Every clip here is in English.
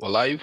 We're live.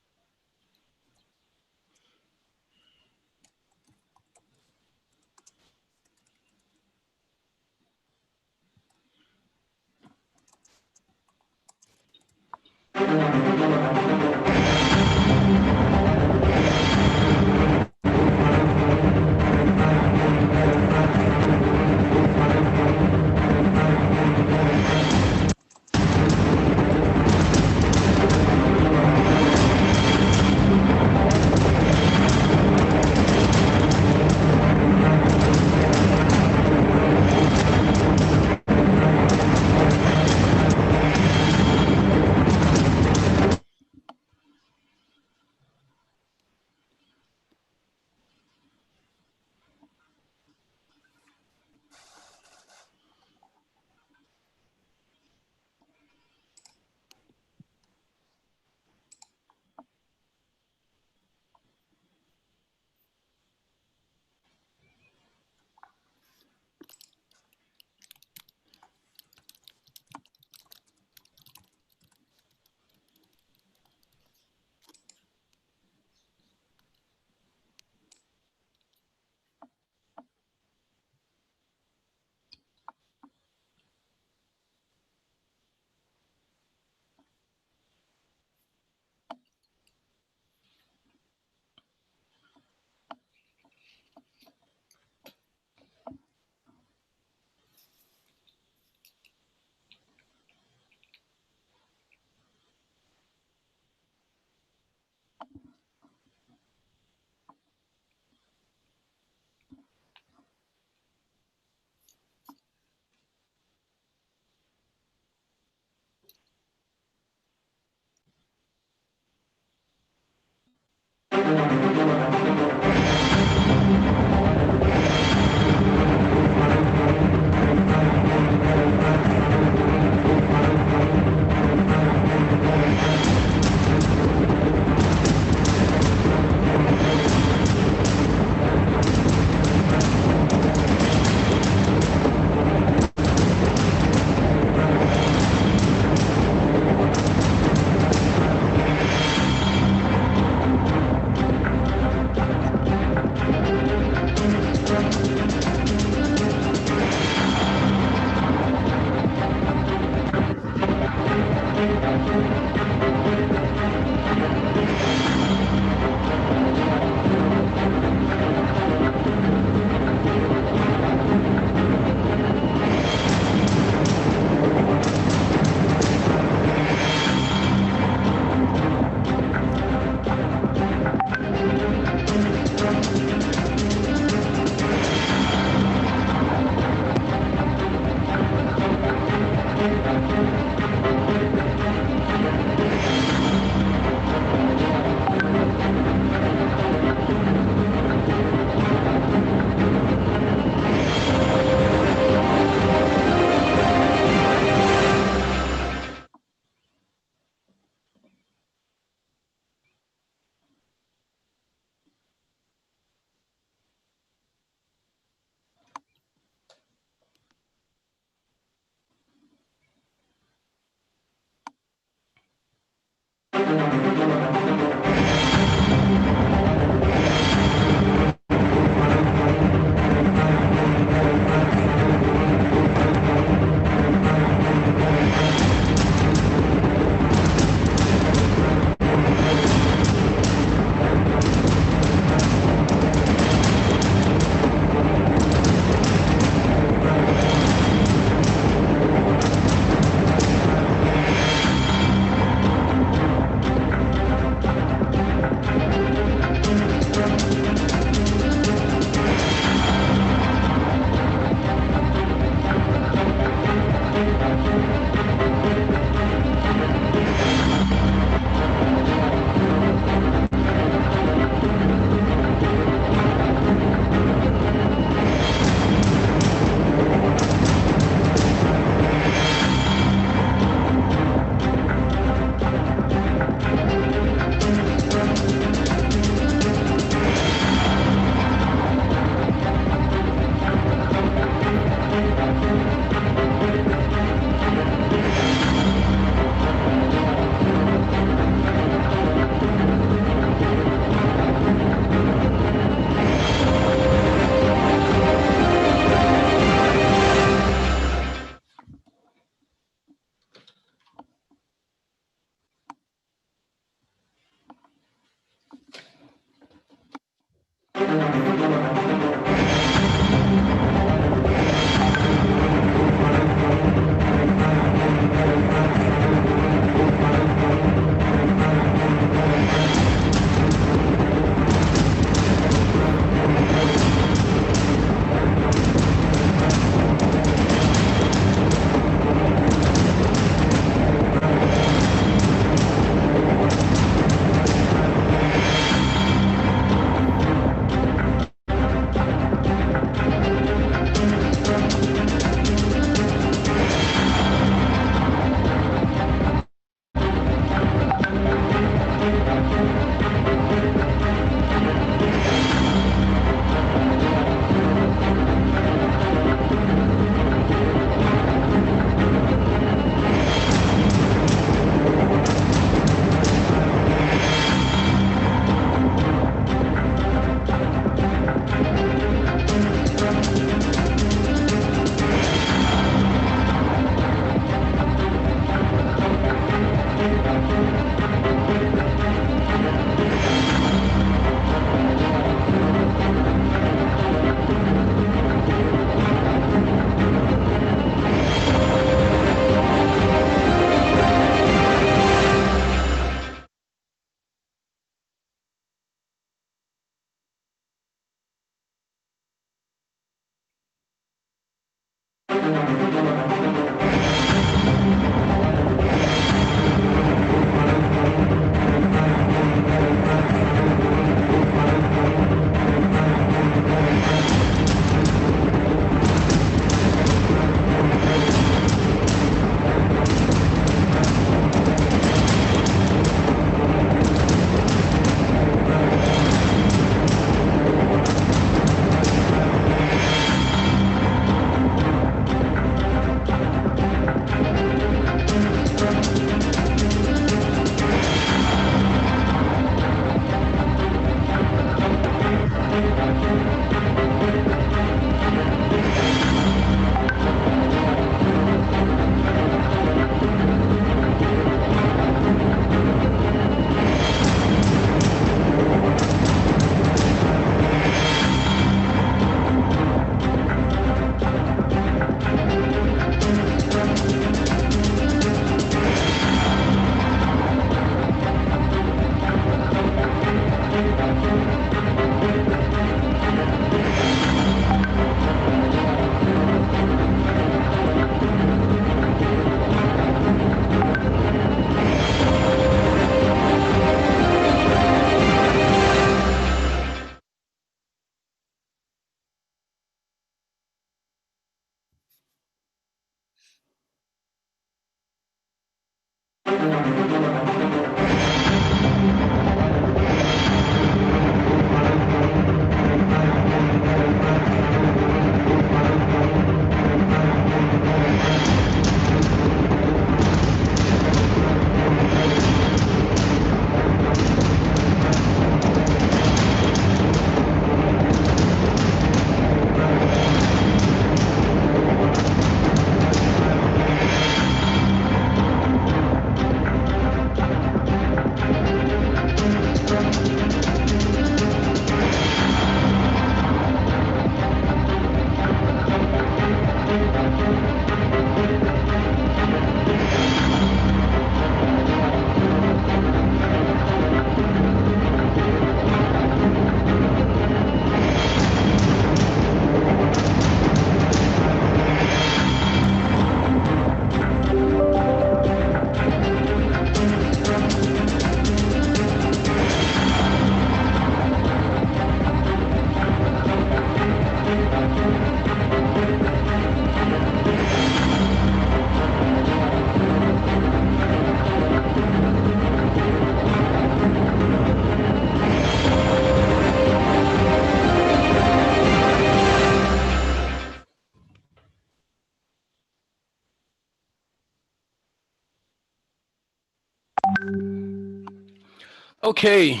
Okay.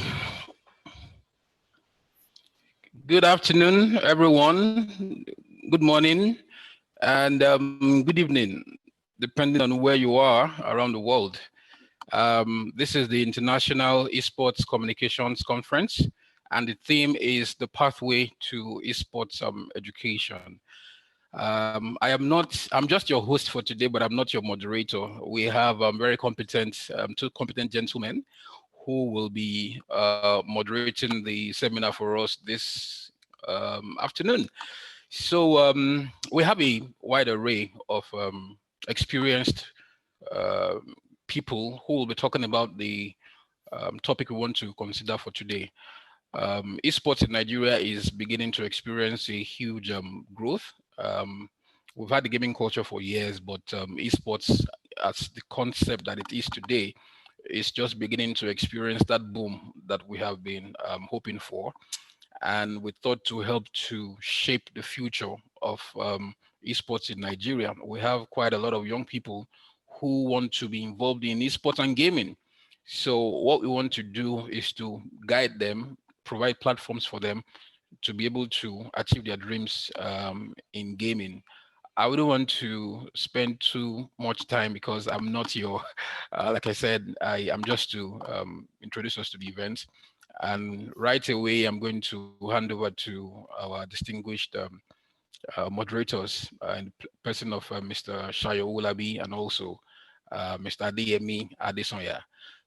Good afternoon, everyone. Good morning and good evening, depending on where you are around the world. This is the International Esports Communications Conference, and the theme is the pathway to esports education. I'm just your host for today, but I'm not your moderator. We have two competent gentlemen who will be moderating the seminar for us this afternoon. So we have a wide array of experienced uh, people who will be talking about the topic we want to consider for today. Esports in Nigeria is beginning to experience a huge growth. We've had the gaming culture for years, but esports, as the concept that it is today, is just beginning to experience that boom that we have been hoping for. And we thought to help to shape the future of esports in Nigeria. We have quite a lot of young people who want to be involved in esports and gaming. So what we want to do is to guide them, provide platforms for them to be able to achieve their dreams in gaming. I wouldn't want to spend too much time because I'm not your, like I said, I am just to introduce us to the event. And right away, I'm going to hand over to our distinguished moderators in the person of Mr. Shayo Ulabi and also Mr. Adeyemi Adesonya.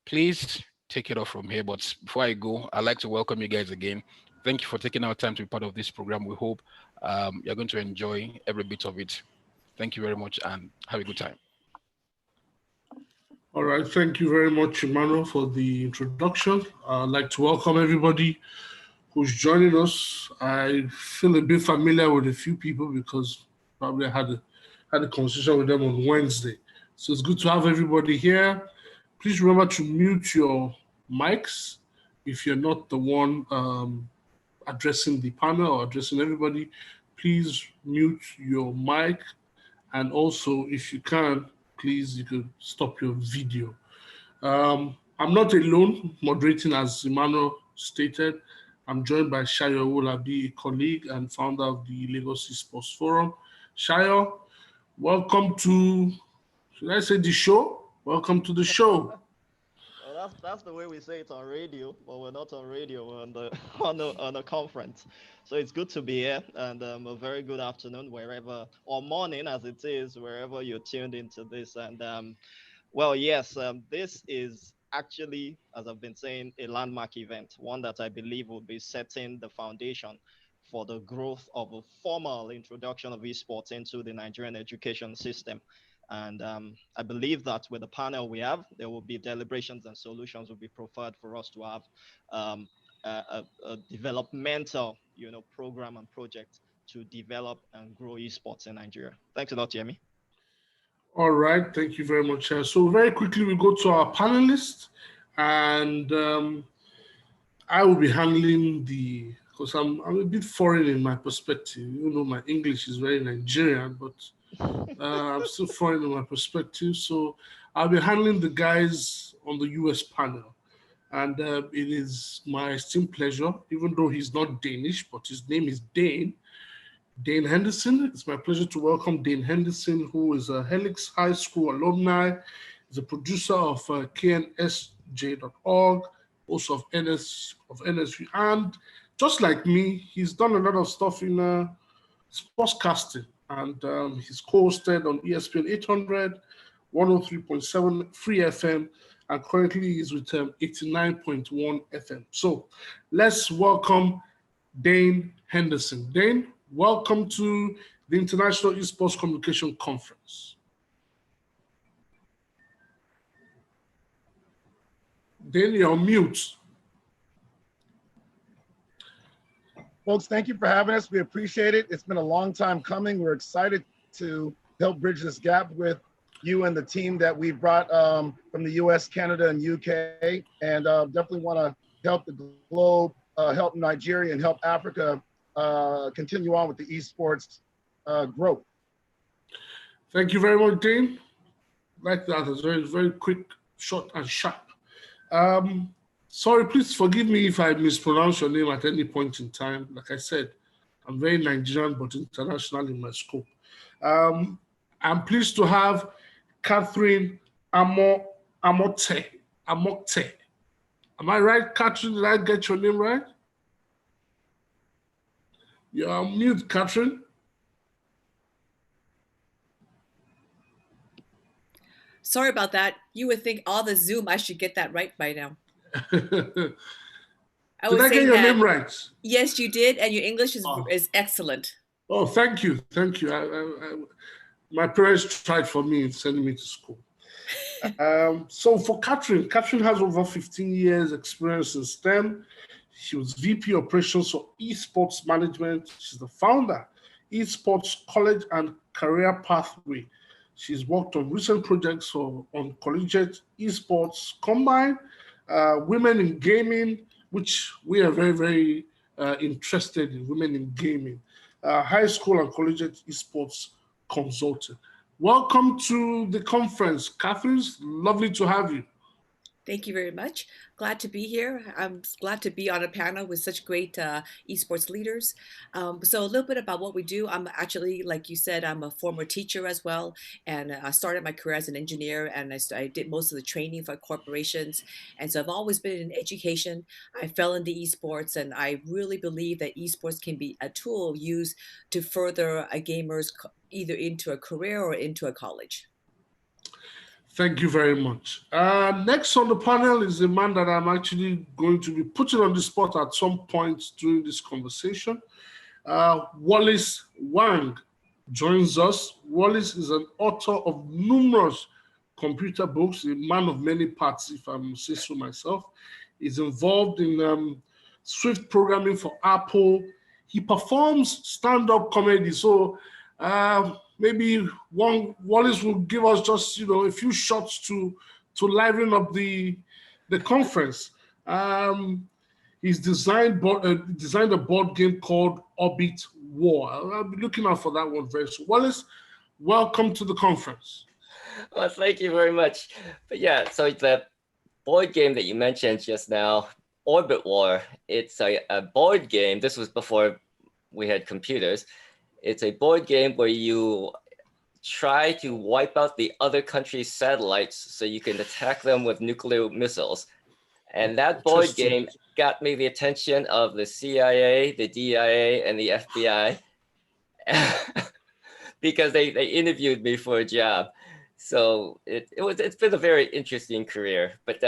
Please take it off from here. But before I go, I'd like to welcome you guys again. Thank you for taking our time to be part of this program. We hope you're going to enjoy every bit of it. Thank you very much and have a good time. All right, thank you very much, Emmanuel, for the introduction. I'd like to welcome everybody who's joining us. I feel a bit familiar with a few people because probably I had a conversation with them on Wednesday. So it's good to have everybody here. Please remember to mute your mics if you're not the one addressing the panel or addressing everybody. Please mute your mic, and also if you can, please you could stop your video. I'm not alone moderating, as Emmanuel stated. I'm joined by Shayo Owolabi, a colleague and founder of the Lagos Esports Forum. Shayo, welcome to, should I say the show? Welcome to the show. Well, that's the way we say it on radio, but we're not on radio. We're on the on a conference. So it's good to be here, and a very good afternoon wherever, or morning as it is, wherever you're tuned into this. And well, yes, this is actually, as I've been saying, a landmark event, one that I believe will be setting the foundation for the growth of a formal introduction of esports into the Nigerian education system. And I believe that with the panel we have, there will be deliberations and solutions will be preferred for us to have um, a developmental, program and project to develop and grow esports in Nigeria. Thanks a lot, Yemi. All right, thank you very much. So very quickly, we go to our panelists, and I will be handling because I'm a bit foreign in my perspective. You know, my English is very Nigerian, but I'm still foreign in my perspective. So I'll be handling the guys on the US panel. And it is my esteemed pleasure, even though he's not Danish, but his name is Dane Henderson. It's my pleasure to welcome Dane Henderson, who is a Helix High School alumni. He's a producer of knsj.org, also of NSV. And just like me, he's done a lot of stuff in sportscasting. And he's co-hosted on ESPN 800, 103.7 Free FM, and currently he's with 89.1 FM. So let's welcome Dane Henderson. Dane, welcome to the International Esports Communication Conference. Dane, you're on mute. Folks, thank you for having us. We appreciate it. It's been a long time coming. We're excited to help bridge this gap with you and the team that we brought from the US, Canada, and UK. And definitely want to help the globe, help Nigeria, and help Africa continue on with the esports growth. Thank you very much, Dane. Like that, it's very, very quick, short, and sharp. Sorry, please forgive me if I mispronounce your name at any point in time. Like I said, I'm very Nigerian, but international in my scope. I'm pleased to have Catherine Amokte. Am I right, Catherine? Did I get your name right? You're on mute, Catherine. Sorry about that. You would think all the Zoom, I should get that right by now. Did I was I get saying your that, name right? yes, you did, and your English Oh. is excellent. Oh, thank you. Thank you. My parents tried for me in sending me to school. So for Catherine has over 15 years experience in STEM. She was VP Operations for Esports Management. She's the founder, Esports College and Career Pathway. She's worked on recent projects on collegiate esports combine, women in gaming, which we are very, very interested in, women in gaming, high school and collegiate esports consulting. Welcome to the conference, Catherine. Lovely to have you. Thank you very much. Glad to be here. I'm glad to be on a panel with such great esports leaders. So a little bit about what we do. I'm actually, like you said, I'm a former teacher as well. And I started my career as an engineer, and I did most of the training for corporations. And so I've always been in education. I fell into esports, and I really believe that esports can be a tool used to further a gamer's either into a career or into a college. Thank you very much. Next on the panel is a man that I'm actually going to be putting on the spot at some point during this conversation. Wallace Wang joins us. Wallace is an author of numerous computer books, a man of many parts, if I must say so myself. He's involved in Swift programming for Apple. He performs stand-up comedy. So maybe Wallace will give us just a few shots to liven up the conference. He's designed a board game called Orbit War. I'll be looking out for that one very soon. Wallace, welcome to the conference. Well, thank you very much. But yeah, so the board game that you mentioned just now, Orbit War, it's a board game. This was before we had computers. It's a board game where you try to wipe out the other country's satellites so you can attack them with nuclear missiles. And that board game got me the attention of the CIA, the DIA, and the FBI because they interviewed me for a job. So it's been a very interesting career. But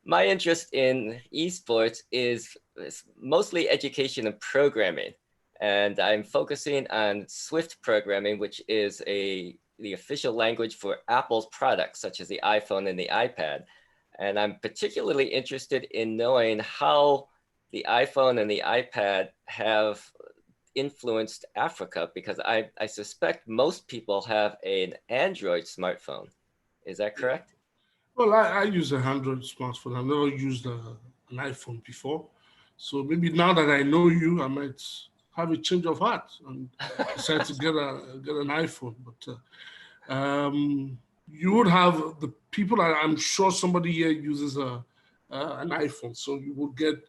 my interest in esports is mostly education and programming. And I'm focusing on Swift programming, which is the official language for Apple's products, such as the iPhone and the iPad. And I'm particularly interested in knowing how the iPhone and the iPad have influenced Africa, because I suspect most people have an Android smartphone. Is that correct? Well, I use an Android smartphone. I've never used an iPhone before. So maybe now that I know you, I might have a change of heart and decide to get an iPhone. But you would have the people that I'm sure somebody here uses an iPhone, so you will get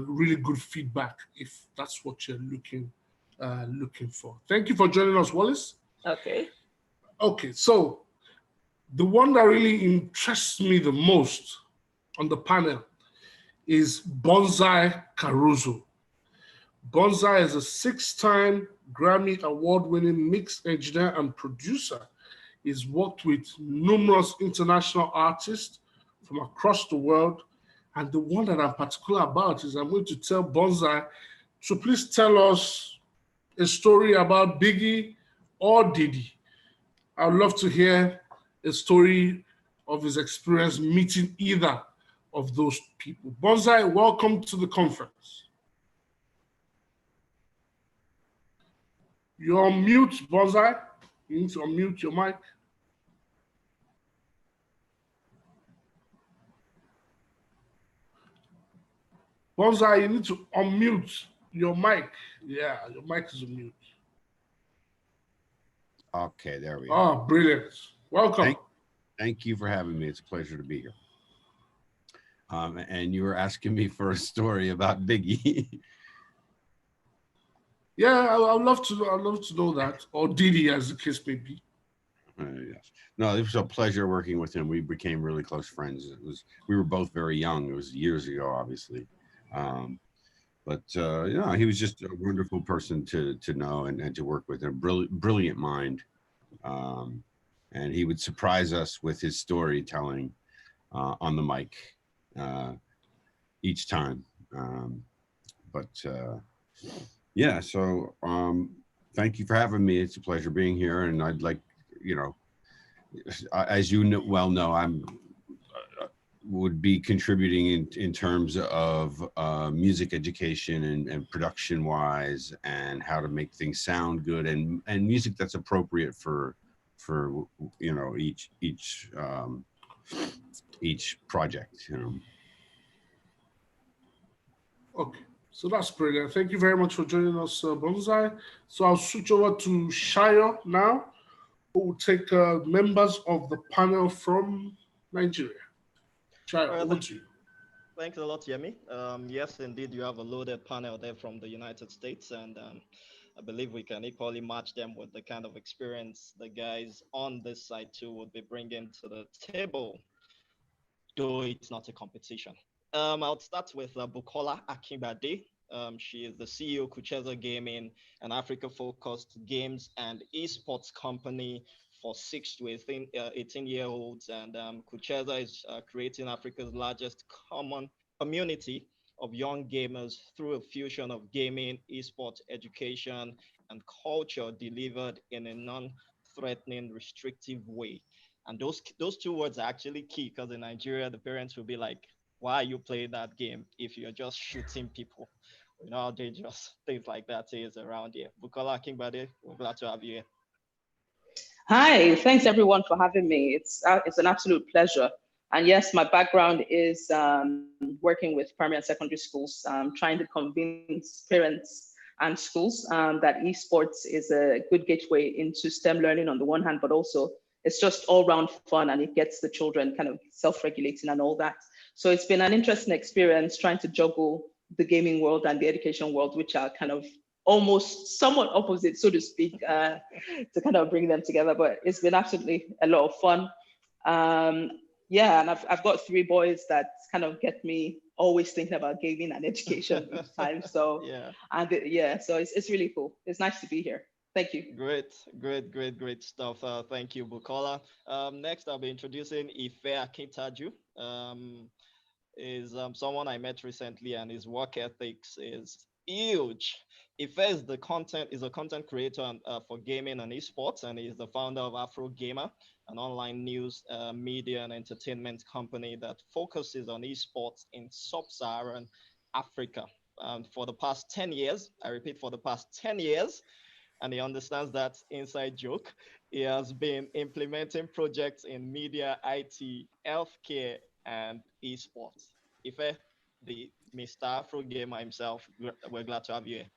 really good feedback if that's what you're looking for. Thank you for joining us, Wallace. Okay. Okay, so the one that really interests me the most on the panel is Bonsai Caruso. Bonsai is a 6-time Grammy Award-winning mix engineer and producer. He's worked with numerous international artists from across the world. And the one that I'm particular about is I'm going to tell Bonsai to please tell us a story about Biggie or Diddy. I'd love to hear a story of his experience meeting either of those people. Bonsai, welcome to the conference. You're on mute, Bonsai. You need to unmute your mic. Bonsai, you need to unmute your mic. Yeah, your mic is on mute. Okay, there we go. Oh, brilliant. Welcome. Thank you for having me. It's a pleasure to be here. And you were asking me for a story about Biggie. Yeah, I'd love to know that, or Diddy, as the case may be. Yes. No, it was a pleasure working with him. We became really close friends. We were both very young. It was years ago, obviously. But he was just a wonderful person to know and to work with, and a brilliant mind. And he would surprise us with his storytelling on the mic each time. So thank you for having me. It's a pleasure being here. And I'd like, as you well know, I'm would be contributing in terms of music education and production wise, and how to make things sound good, and music that's appropriate for each project. Okay, so that's brilliant. Thank you very much for joining us, Bonsai. So I'll switch over to Shayo now, who will take members of the panel from Nigeria. Shayo, over to you. Thanks a lot, Yemi. Yes, indeed, you have a loaded panel there from the United States, and I believe we can equally match them with the kind of experience the guys on this side too would be bringing to the table, though it's not a competition. I'll start with Bukola Akinbade. She is the CEO of Kucheza Gaming, an Africa-focused games and esports company for 6 to 18-year-olds. And Kucheza is creating Africa's largest common community of young gamers through a fusion of gaming, esports, education, and culture delivered in a non-threatening, restrictive way. And those two words are actually key, because in Nigeria, the parents will be like, why are you playing that game if you're just shooting people? You know how dangerous things like that is around here. Bukola Akinbade, we're glad to have you here. Hi, thanks everyone for having me. It's an absolute pleasure. And yes, my background is working with primary and secondary schools, trying to convince parents and schools that esports is a good gateway into STEM learning on the one hand, but also it's just all round fun, and it gets the children kind of self-regulating and all that. So it's been an interesting experience trying to juggle the gaming world and the education world, which are kind of almost somewhat opposite, so to speak, to kind of bring them together. But it's been absolutely a lot of fun. And I've got 3 boys that kind of get me always thinking about gaming and education each time. So so it's really cool. It's nice to be here. Thank you. Great stuff. Thank you, Bukola. Next, I'll be introducing Ife Akintaju. Is someone I met recently, and his work ethics is huge. Ife is a content creator for gaming and esports, and he's the founder of Afro Gamer, an online news, media, and entertainment company that focuses on esports in sub-Saharan Africa. For the past 10 years, I repeat, for the past 10 years, and he understands that inside joke, he has been implementing projects in media, IT, healthcare, and esports. Ife, the Mr. Afro Gamer himself, we're glad to have you here.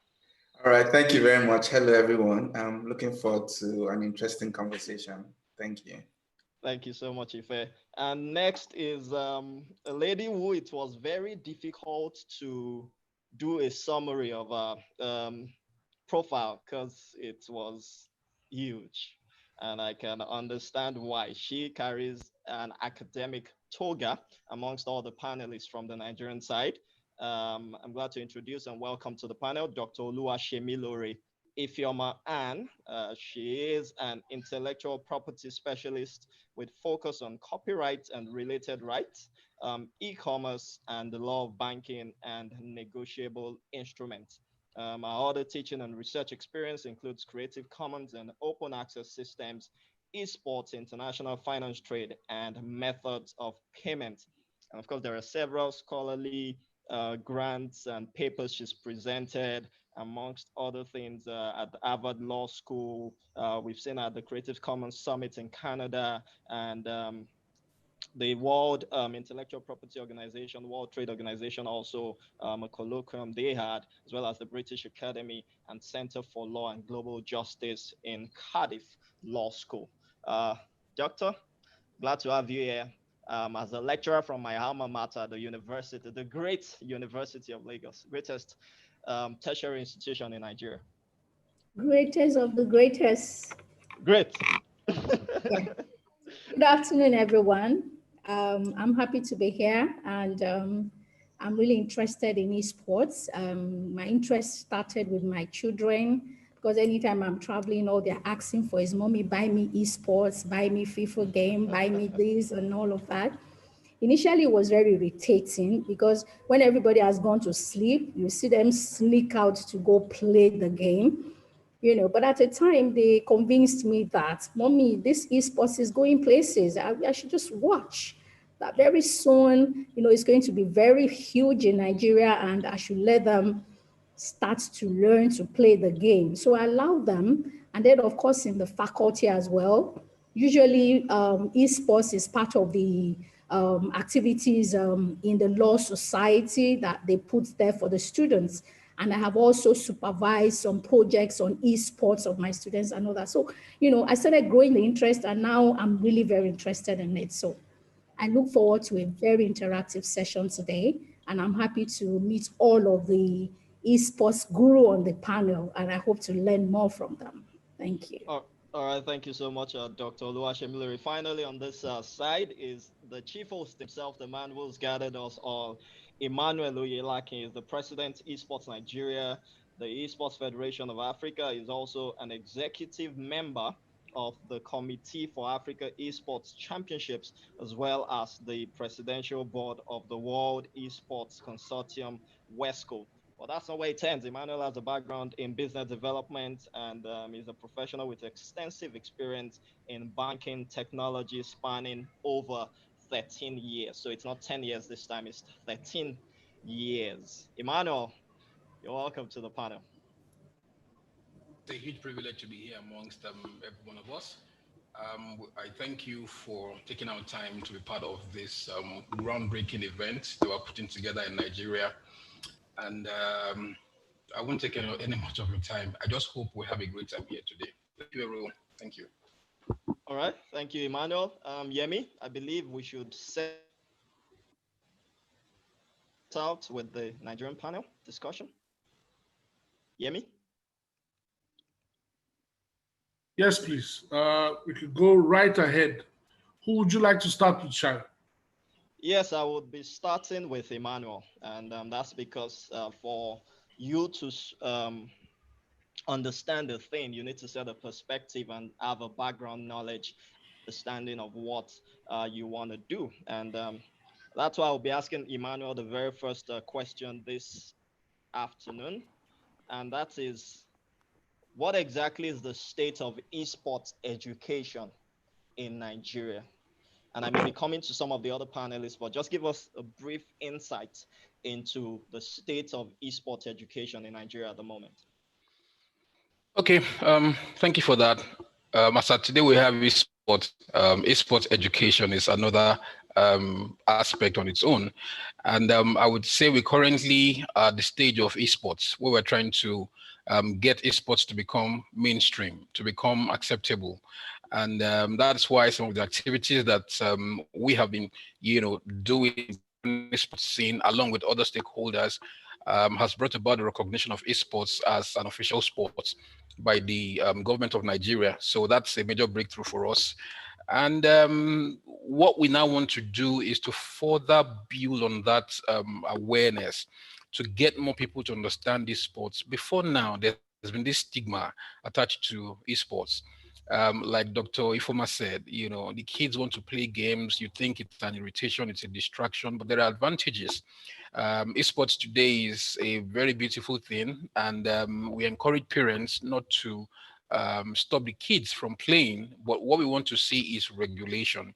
All right, thank you very much. Hello, everyone. I'm looking forward to an interesting conversation. Thank you. Thank you so much, Ife. And next is a lady who it was very difficult to do a summary of her profile, because it was huge. And I can understand why. She carries an academic toga amongst all the panelists from the Nigerian side. I'm glad to introduce and welcome to the panel Dr. Oluwashemilore Ifeoma Ann. She is an intellectual property specialist with focus on copyright and related rights, e-commerce, and the law of banking and negotiable instruments. Our other teaching and research experience includes Creative Commons and open access systems, esports, international finance trade, and methods of payment. And of course, there are several scholarly grants and papers she's presented, amongst other things, at the Harvard Law School. We've seen at the Creative Commons Summit in Canada, and the World Intellectual Property Organization, World Trade Organization, also a colloquium they had, as well as the British Academy and Center for Law and Global Justice in Cardiff Law School. Doctor, glad to have you here as a lecturer from my alma mater, the university, the great University of Lagos, greatest tertiary institution in Nigeria. Greatest of the greatest. Great. Yeah. Good afternoon, everyone. I'm happy to be here, and I'm really interested in esports. My interest started with my children because anytime I'm traveling, all they're asking for is, mommy, buy me esports, buy me FIFA game, buy me this and all of that. Initially, it was very irritating because when everybody has gone to sleep, you see them sneak out to go play the game, but at the time they convinced me that, mommy, this esports is going places. I should just watch. That very soon, it's going to be very huge in Nigeria and I should let them start to learn to play the game. So I allow them. And then, of course, in the faculty as well, usually esports is part of the activities in the law society that they put there for the students. And I have also supervised some projects on esports of my students and all that. So, I started growing the interest and now I'm really very interested in it. So I look forward to a very interactive session today, and I'm happy to meet all of the esports guru on the panel, and I hope to learn more from them. Thank you. All right, thank you so much, Dr. Oluwashemilore. Finally, on this side is the chief host himself, the man who's gathered us all. Emmanuel Oyelaki is the president, Esports Nigeria, the Esports Federation of Africa. Is also an executive member of the Committee for Africa Esports Championships, as well as the presidential board of the World Esports Consortium, WESCO. Well, that's not where it ends. Emmanuel has a background in business development and is a professional with extensive experience in banking technology spanning over 13 years. So it's not 10 years this time, it's 13 years. Emmanuel, you're welcome to the panel. It's a huge privilege to be here amongst every one of us. I thank you for taking our time to be part of this groundbreaking event that we're putting together in Nigeria. And I won't take any much of your time. I just hope we have a great time here today. Thank you, everyone. Thank you. All right. Thank you, Emmanuel. Yemi, I believe we should set out with the Nigerian panel discussion. Yemi? Yes, please. We could go right ahead. Who would you like to start with, Shai? Yes, I would be starting with Emmanuel. And that's because for you to understand the thing, you need to set a perspective and have a background knowledge, understanding of what you want to do. And that's why I'll be asking Emmanuel the very first question this afternoon. And that is, what exactly is the state of esports education in Nigeria? And I may be coming to some of the other panelists, but just give us a brief insight into the state of esports education in Nigeria at the moment. Okay, thank you for that. As of today, we have esports. Esports education is another aspect on its own. And I would say we currently are at the stage of esports where we're trying to get esports to become mainstream, to become acceptable. And that's why some of the activities that we have been, doing in the esports scene along with other stakeholders has brought about the recognition of esports as an official sport by the government of Nigeria. So that's a major breakthrough for us. And what we now want to do is to further build on that awareness, to get more people to understand these sports. Before now, there's been this stigma attached to esports. Like Dr. Ifoma said, the kids want to play games. You think it's an irritation, it's a distraction, but there are advantages. Esports today is a very beautiful thing, and we encourage parents not to stop the kids from playing, but what we want to see is regulation.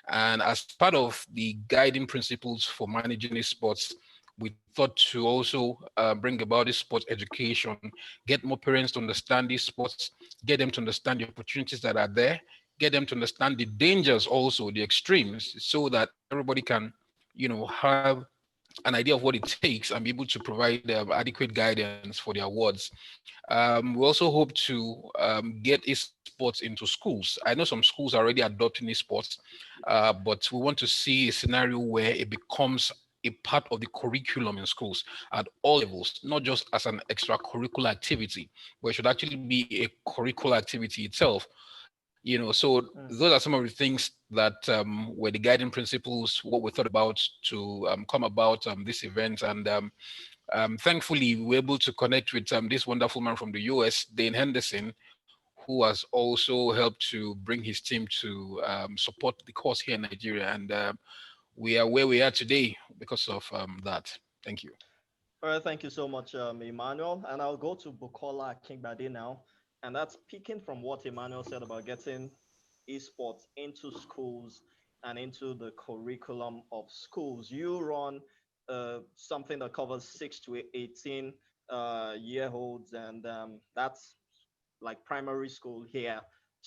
And as part of the guiding principles for managing esports, we thought to also bring about this sports education, get more parents to understand these sports, get them to understand the opportunities that are there, get them to understand the dangers also, the extremes, so that everybody can, have an idea of what it takes and be able to provide adequate guidance for their wards. We also hope to get esports into schools. I know some schools are already adopting esports, but we want to see a scenario where it becomes a part of the curriculum in schools at all levels, not just as an extracurricular activity, but it should actually be a curricular activity itself. So Mm. those are some of the things that were the guiding principles, what we thought about to come about this event. And thankfully, we were able to connect with this wonderful man from the US, Dane Henderson, who has also helped to bring his team to support the cause here in Nigeria. And we are where we are today because of that. Thank you. All right, thank you so much, Emmanuel. And I'll go to Bukola Kingbade now. And that's picking from what Emmanuel said about getting esports into schools and into the curriculum of schools. You run something that covers 6 to 18 year olds, and that's like primary school here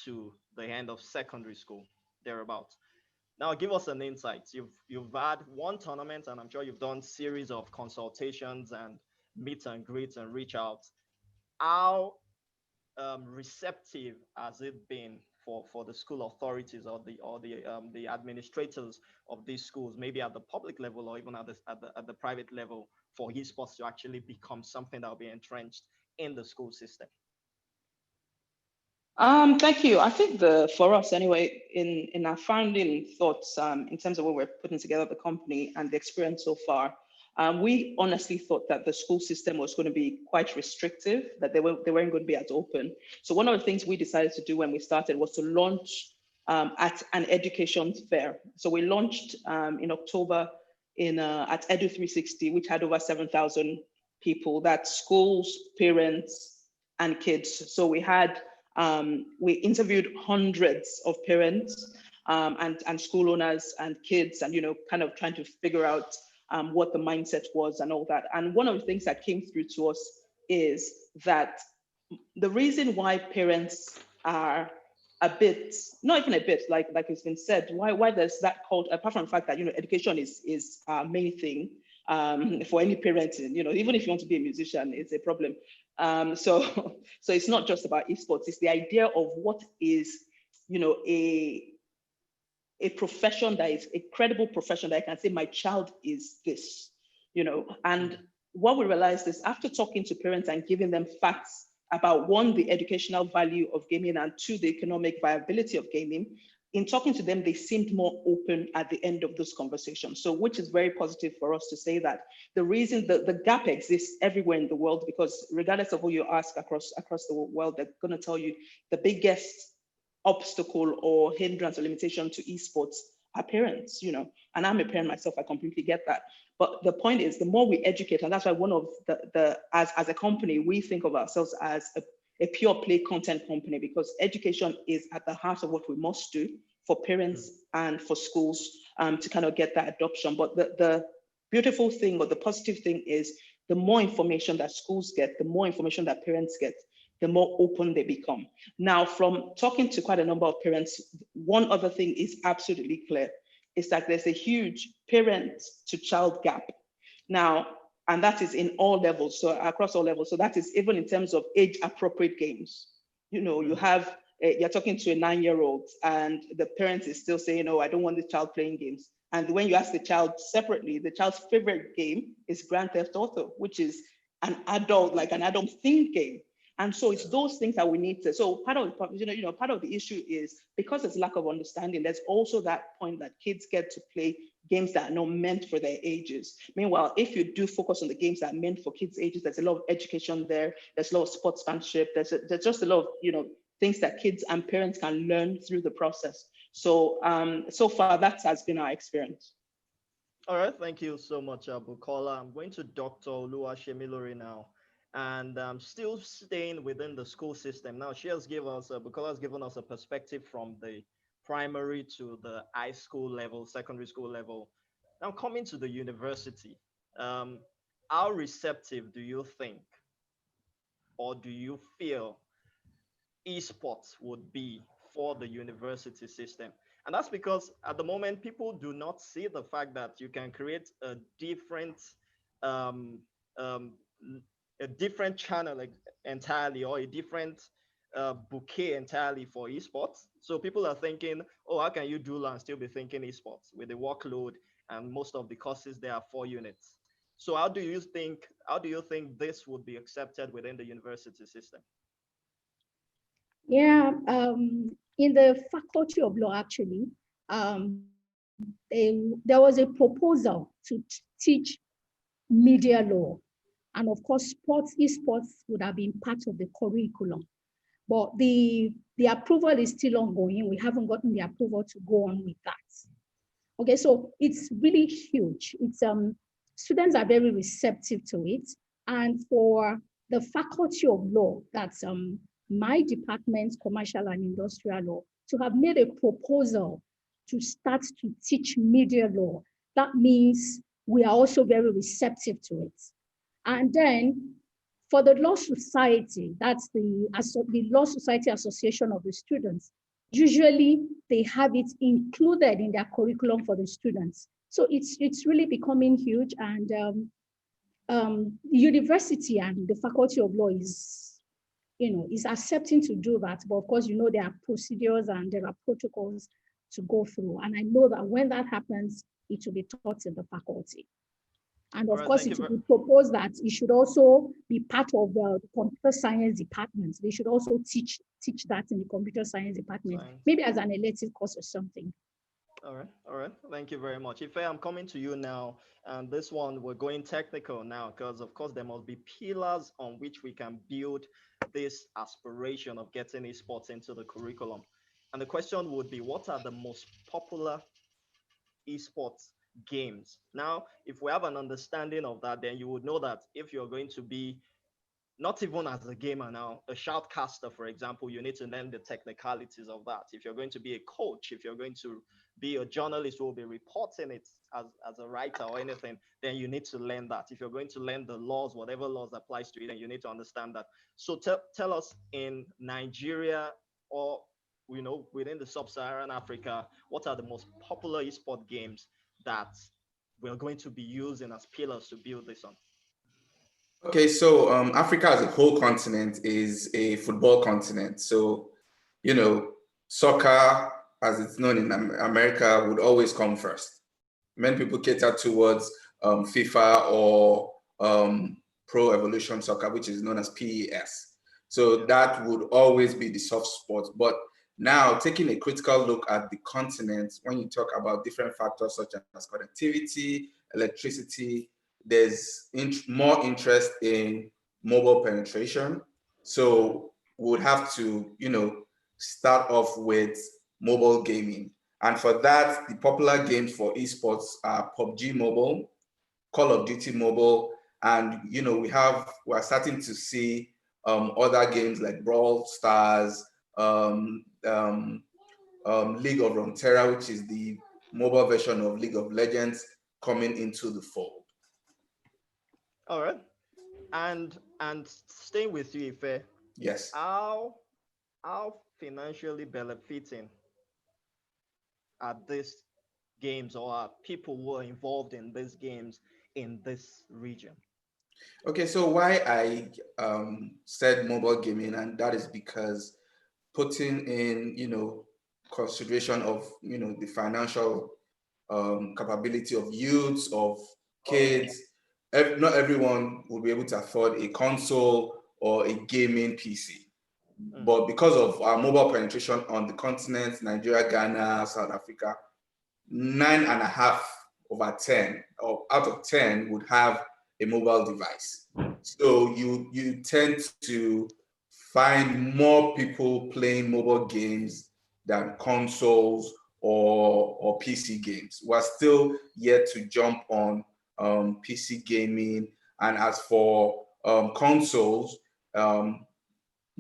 to the end of secondary school, thereabouts. Now, give us an insight. You've had one tournament, and I'm sure you've done series of consultations and meet and greets and reach outs. How receptive has it been for the school authorities or the administrators of these schools, maybe at the public level or even at the private level, for esports to actually become something that will be entrenched in the school system? Thank you. I think for us anyway, in our founding thoughts, in terms of what we're putting together the company and the experience so far, we honestly thought that the school system was going to be quite restrictive, that they weren't going to be as open. So one of the things we decided to do when we started was to launch at an education fair. So we launched in October at Edu 360, which had over 7,000 people. That's schools, parents, and kids. So we interviewed hundreds of parents and school owners and kids, and kind of trying to figure out what the mindset was and all that. And one of the things that came through to us is that the reason why parents are a bit, not even a bit, like it's been said, why there's that called, apart from the fact that education is our main thing for any parent, even if you want to be a musician, it's a problem. So it's not just about esports, it's the idea of what is a profession that is a credible profession that I can say my child is this, and what we realized is after talking to parents and giving them facts about one, the educational value of gaming, and two, the economic viability of gaming, in talking to them, they seemed more open at the end of this conversation. So, which is very positive for us to say that the reason the gap exists everywhere in the world, because regardless of who you ask across the world, they're going to tell you the biggest obstacle or hindrance or limitation to esports are parents, and I'm a parent myself, I completely get that. But the point is, the more we educate, and that's why one of as a company, we think of ourselves as a pure play content company, because education is at the heart of what we must do for parents and for schools to kind of get that adoption. But the beautiful thing or the positive thing is the more information that schools get, the more information that parents get, the more open they become. Now, from talking to quite a number of parents, one other thing is absolutely clear, is that there's a huge parent to child gap. Now, and that is in all levels, so across all levels. So that is even in terms of age appropriate games. You have, you're talking to a 9-year-old and the parent is still saying, oh, I don't want the child playing games. And when you ask the child separately, the child's favorite game is Grand Theft Auto, which is an adult themed game. And so it's those things that we need to. So part of the issue is because there's lack of understanding. There's also that point that kids get to play games that are not meant for their ages. Meanwhile, if you do focus on the games that are meant for kids' ages, there's a lot of education there. There's a lot of sportsmanship. There's just a lot of things that kids and parents can learn through the process. So so far that has been our experience. All right, thank you so much, Bukola. I'm going to Dr. Oluwashemilore now. And still staying within the school system. Now, Bukola has given us a perspective from the primary to the high school level, secondary school level. Now, coming to the university, how receptive do you think, or do you feel esports would be for the university system? And that's because at the moment, people do not see the fact that you can create um, um, a different channel entirely, or a different bouquet entirely for esports. So people are thinking, oh, how can you do and still be thinking esports with the workload and most of the courses there are 4 units? So how do you think this would be accepted within the university system? Yeah, in the Faculty of Law, actually, there was a proposal to teach media law. And of course, esports would have been part of the curriculum. But the approval is still ongoing. We haven't gotten the approval to go on with that. Okay, so it's really huge. It's students are very receptive to it. And for the Faculty of Law, that's my department, Commercial and Industrial Law, to have made a proposal to start to teach media law, that means we are also very receptive to it. And then for the Law Society, that's the Law Society Association of the Students, usually they have it included in their curriculum for the students. So it's really becoming huge, and the university and the Faculty of Law is accepting to do that. But of course, there are procedures and there are protocols to go through. And I know that when that happens, it will be taught in the faculty. And of course, it will be proposed that it should also be part of the computer science department. They should also teach that in the computer science department, maybe as an elective course or something. All right. Thank you very much. Ife, I'm coming to you now. And this one, we're going technical now, because of course there must be pillars on which we can build this aspiration of getting esports into the curriculum. And the question would be, what are the most popular esports games? Now, if we have an understanding of that, then you would know that if you're going to be not even as a gamer now, a shoutcaster, for example, you need to learn the technicalities of that. If you're going to be a coach, if you're going to be a journalist who will be reporting it as a writer or anything, then you need to learn that. If you're going to learn the laws, whatever laws applies to it, then you need to understand that. So tell us, in Nigeria or within the sub-Saharan Africa, what are the most popular esport games that we're going to be using as pillars to build this on? Okay, so Africa as a whole continent is a football continent. So, soccer, as it's known in America, would always come first. Many people cater towards FIFA or Pro Evolution Soccer, which is known as PES. So that would always be the soft spot. But now, taking a critical look at the continent, when you talk about different factors such as connectivity, electricity, there's more interest in mobile penetration. So we would have to, start off with mobile gaming. And for that, the popular games for esports are PUBG Mobile, Call of Duty Mobile, and we're starting to see other games like Brawl Stars, League of Runeterra, which is the mobile version of League of Legends, coming into the fold. All right, and staying with you, Ife. Yes. How financially benefiting are these games, or are people who are involved in these games in this region? Okay, so why I said mobile gaming, and that is because putting in consideration of the financial capability of youths, of kids. Not everyone will be able to afford a console or a gaming PC. But because of our mobile penetration on the continent, Nigeria, Ghana, South Africa, 9.5 over 10 or out of 10 would have a mobile device. So you tend to find more people playing mobile games than consoles or PC games. We're still yet to jump on PC gaming. And as for consoles,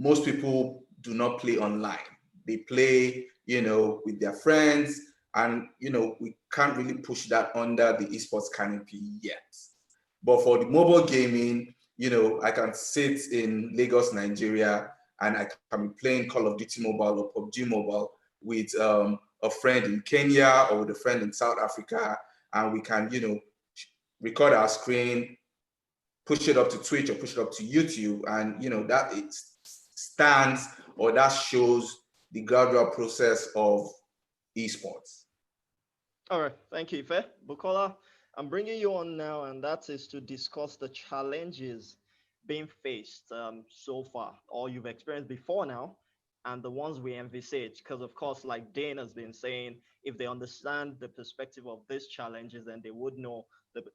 most people do not play online. They play, with their friends, and we can't really push that under the esports canopy yet. But for the mobile gaming, I can sit in Lagos, Nigeria, and I can be playing Call of Duty Mobile or PUBG Mobile with a friend in Kenya or with a friend in South Africa, and we can, record our screen, push it up to Twitch or push it up to YouTube, and that it stands, or that shows the gradual process of esports. All right, thank you, Ife. Bukola, I'm bringing you on now, and that is to discuss the challenges being faced so far, or you've experienced before now, and the ones we envisage. Because of course, like Dane has been saying, if they understand the perspective of these challenges, then they would know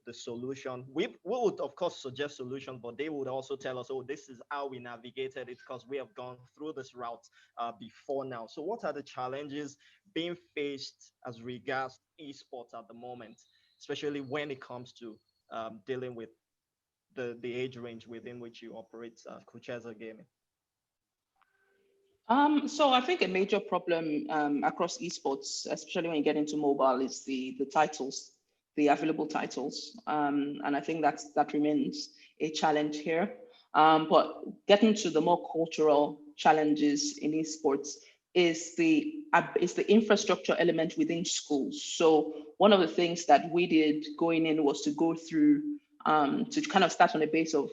the solution. We would of course suggest solutions, but they would also tell us, oh, this is how we navigated it because we have gone through this route before now. So what are the challenges being faced as regards esports at the moment, especially when it comes to dealing with the age range within which you operate, Kucheza Gaming? So I think a major problem across esports, especially when you get into mobile, is the titles, the available titles, and I think that remains a challenge here. But getting to the more cultural challenges in esports is the infrastructure element within schools. So one of the things that we did going in was to go through to kind of start on the base of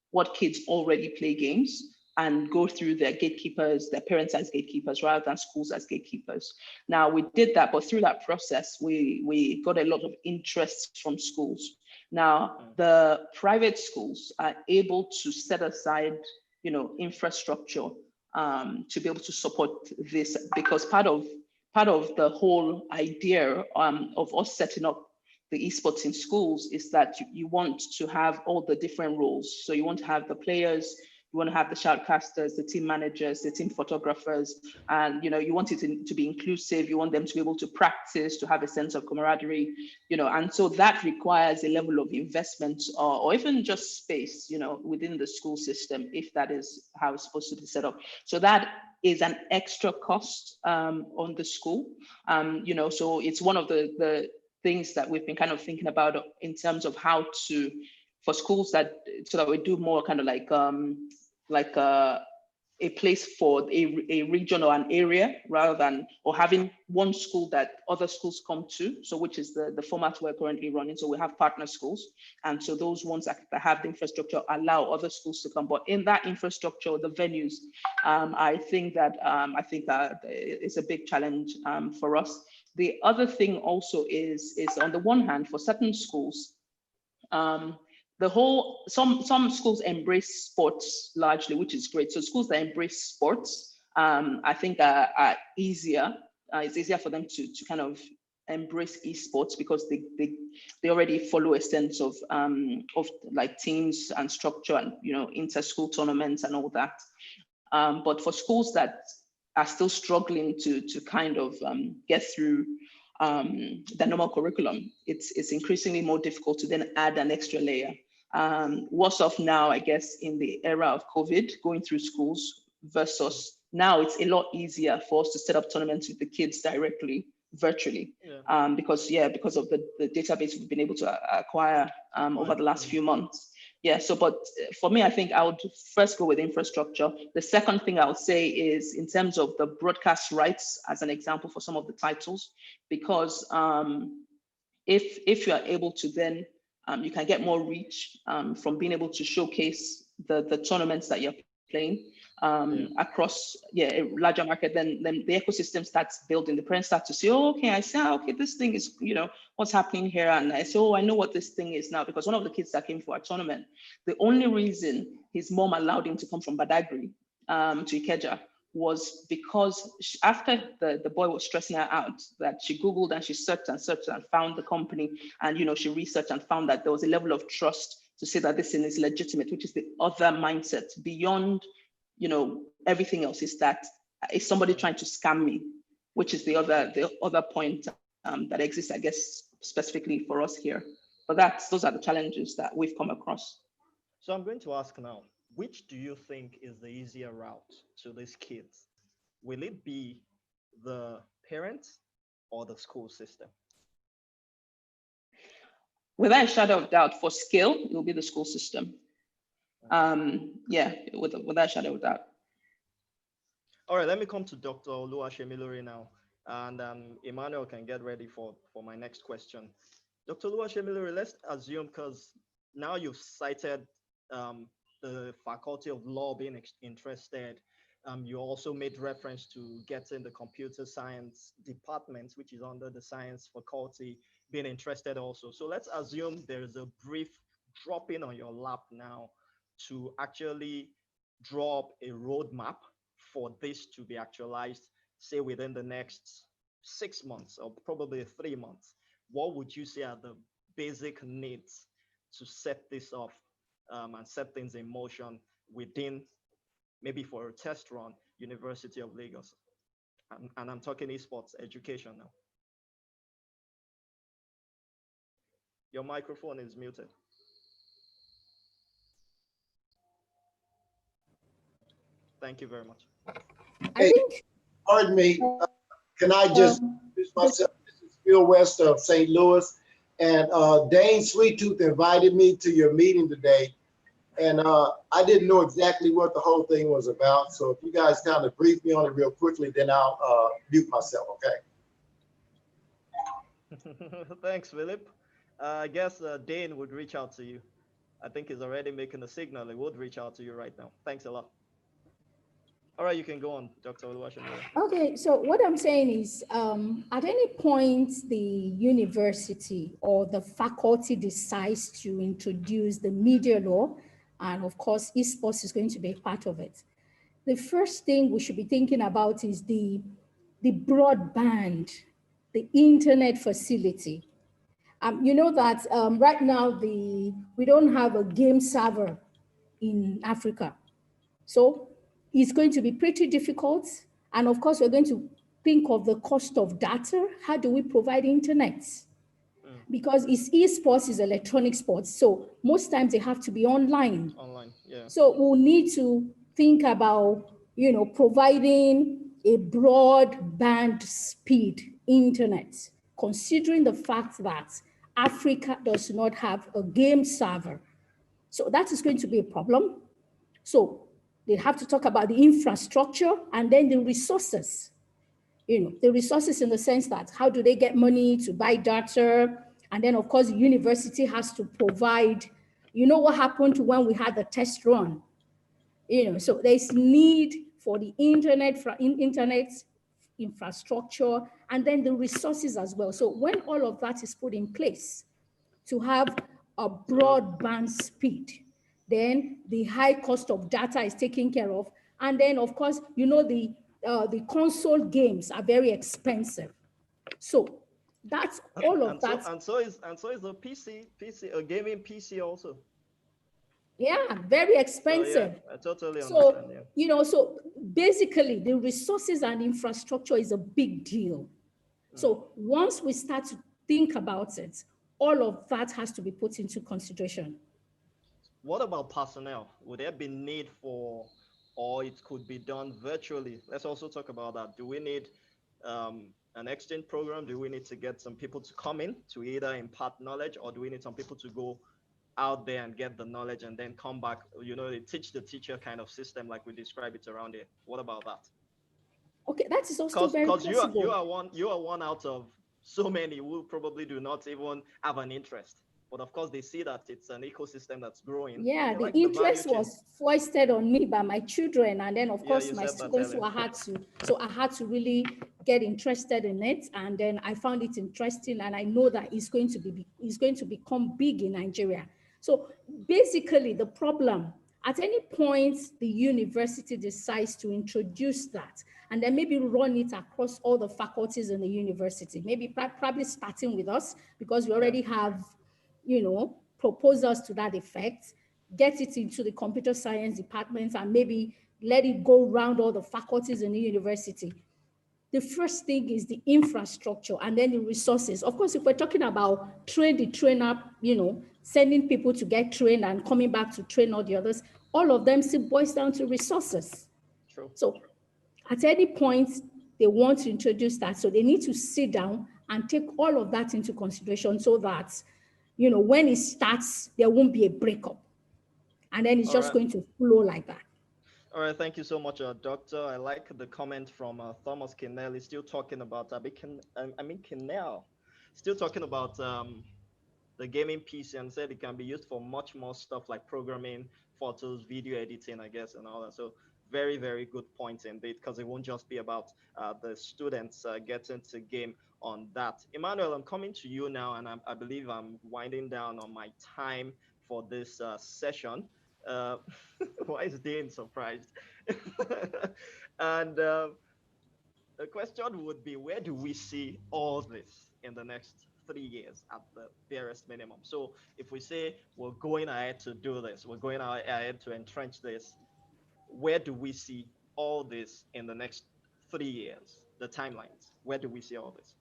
what kids already play games and go through their gatekeepers, their parents as gatekeepers rather than schools as gatekeepers. Now we did that, but through that process, we got a lot of interest from schools. Now the private schools are able to set aside, infrastructure to be able to support this, because part of the whole idea of us setting up the esports in schools is that you want to have all the different roles. So you want to have the players, you want to have the shoutcasters, the team managers, the team photographers, and you want it to be inclusive. You want them to be able to practice, to have a sense of camaraderie, and so that requires a level of investment or even just space, within the school system, if that is how it's supposed to be set up. So that is an extra cost on the school, so it's one of the things that we've been kind of thinking about in terms of how to, for schools so that we do more kind of like a place for a region or an area rather than, or having one school that other schools come to. So which is the format we're currently running. So we have partner schools. And so those ones that have the infrastructure allow other schools to come. But in that infrastructure, the venues, I think that it's a big challenge for us. The other thing also is on the one hand, for certain schools, some schools embrace sports largely, which is great. So schools that embrace sports, I think are easier. It's easier for them to kind of embrace esports because they already follow a sense of like teams and structure and inter-school tournaments and all that. But for schools that are still struggling to kind of get through the normal curriculum, it's increasingly more difficult to then add an extra layer. Worse off now, I guess, in the era of COVID, going through schools versus now, it's a lot easier for us to set up tournaments with the kids directly, virtually, because of the database we've been able to acquire over the last few months. Yeah, so but for me, I think I would first go with infrastructure. The second thing I would say is in terms of the broadcast rights, as an example for some of the titles, because if you are able to then, you can get more reach from being able to showcase the tournaments that you're playing across a larger market, then the ecosystem starts building. The parents start to say, oh, okay, I see, okay, this thing is, what's happening here. And I say, oh, I know what this thing is now, because one of the kids that came for our tournament, the only reason his mom allowed him to come from Badagry to Ikeja was because after the boy was stressing her out, that she Googled and she searched and found the company, and she researched and found that there was a level of trust to say that this thing is legitimate, which is the other mindset beyond everything else, is that is somebody trying to scam me, which is the other point that exists, I guess, specifically for us here. But those are the challenges that we've come across. So I'm going to ask now, which do you think is the easier route to these kids? Will it be the parents or the school system? Without a shadow of doubt, for skill, it will be the school system. Without a shadow of doubt. All right, let me come to Dr. Oluwashemilore now, and Emmanuel can get ready for my next question. Dr. Oluwashemilore, let's assume, because now you've cited the Faculty of Law being interested. You also made reference to getting the computer science department, which is under the science faculty, being interested also. So let's assume there's a brief dropping on your lap now to actually draw up a roadmap for this to be actualized, say within the next 6 months or probably 3 months? What would you say are the basic needs to set this off and set things in motion within, maybe for a test run, University of Lagos? And I'm talking esports education now. Your microphone is muted. Thank you very much. I think, Pardon me, can I just introduce myself? This is Phil West of St. Louis. And Dane Sweettooth invited me to your meeting today. And I didn't know exactly what the whole thing was about. So if you guys kind of brief me on it real quickly, then I'll mute myself, okay? Thanks, Philip. I guess Dane would reach out to you. I think he's already making a signal. He would reach out to you right now. Thanks a lot. All right, you can go on, Dr. Oluwashimura. okay, so what I'm saying is, at any point the university or the faculty decides to introduce the media law, and of course, esports is going to be a part of it. The first thing we should be thinking about is the broadband, the internet facility. You know that right now we don't have a game server in Africa. So it's going to be pretty difficult. And of course, we're going to think of the cost of data. How do we provide internet? Because it's esports, is electronic sports. So most times they have to be online. Online, yeah. So we'll need to think about, providing a broadband speed internet, considering the fact that Africa does not have a game server. So that is going to be a problem. So they have to talk about the infrastructure and then the resources. The resources in the sense that how do they get money to buy data? And then of course, the university has to provide, what happened when we had the test run? So there's need for the internet infrastructure and then the resources as well. So when all of that is put in place to have a broadband speed, then the high cost of data is taken care of. And then of course, the console games are very expensive. So that's all of that. So is a a gaming PC also. Yeah, very expensive. So, yeah, I totally understand. Yeah. So basically the resources and infrastructure is a big deal. So once we start to think about it, all of that has to be put into consideration. What about personnel? Would there be need for, or it could be done virtually? Let's also talk about that. Do we need an exchange program? Do we need to get some people to come in to either impart knowledge, or do we need some people to go out there and get the knowledge and then come back, they teach the teacher kind of system like we describe it around here? What about that? Okay, that is also very possible. Because you are one out of so many who probably do not even have an interest. But of course, they see that it's an ecosystem that's growing. Yeah, the interest was foisted on me by my children, and then of course my students who I had to really get interested in it, and then I found it interesting, and I know that it's going to become big in Nigeria. So basically, the problem, at any point the university decides to introduce that, and then maybe run it across all the faculties in the university, maybe probably starting with us, because we already have proposals to that effect, get it into the computer science department, and maybe let it go around all the faculties in the university. The first thing is the infrastructure and then the resources. Of course, if we're talking about train the trainer, sending people to get trained and coming back to train all the others, all of them still boils down to resources. True. So at any point, they want to introduce that. So they need to sit down and take all of that into consideration so that when it starts, there won't be a breakup. And then it's just going to flow like that. All right, thank you so much, Doctor. I like the comment from Thomas Kinnell. He's still talking about, Kinnell, still talking about the gaming PC, and said it can be used for much more stuff like programming, photos, video editing, I guess, and all that. So very, very good point indeed, because it won't just be about the students getting to game on that. Emmanuel, I'm coming to you now, and I believe I'm winding down on my time for this session. Uh, why is Dane surprised? And the question would be, where do we see all this in the next 3 years at the barest minimum? So if we say we're going ahead to do this, we're going ahead to entrench this, where do we see all this in the next 3 years? The timelines. Where do we see all this?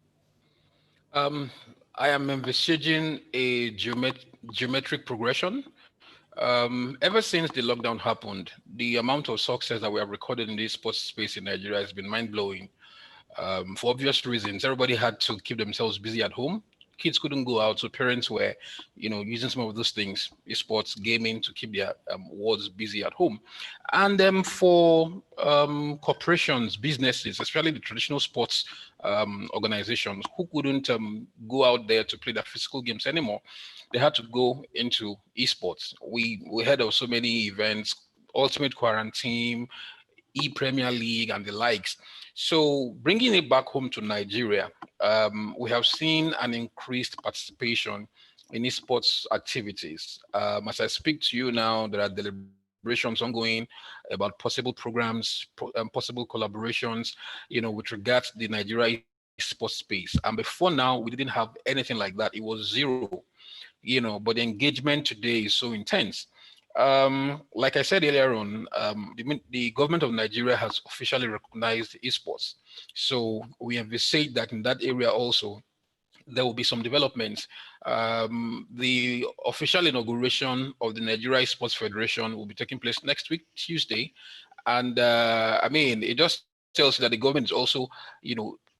Um, I am envisaging a geometric progression. Ever since the lockdown happened, the amount of success that we have recorded in this sports space in Nigeria has been mind blowing. For obvious reasons. Everybody had to keep themselves busy at home. Kids couldn't go out, so parents were, using some of those things, sports, gaming, to keep their wards busy at home. And for corporations, businesses, especially the traditional sports organizations who couldn't go out there to play their physical games anymore, they had to go into esports. We heard of so many events, Ultimate Quarantine, Premier League, and the likes. So bringing it back home to Nigeria, we have seen an increased participation in esports activities. As I speak to you now, there are deliberations ongoing about possible programs, possible collaborations, with regards to the Nigeria esports space. And before now, we didn't have anything like that. It was zero, but the engagement today is so intense. Like I said earlier on, the government of Nigeria has officially recognized esports. So we envisage that in that area also, there will be some developments. The official inauguration of the Nigeria Sports Federation will be taking place next week, Tuesday. And I mean, it just tells you that the government is also,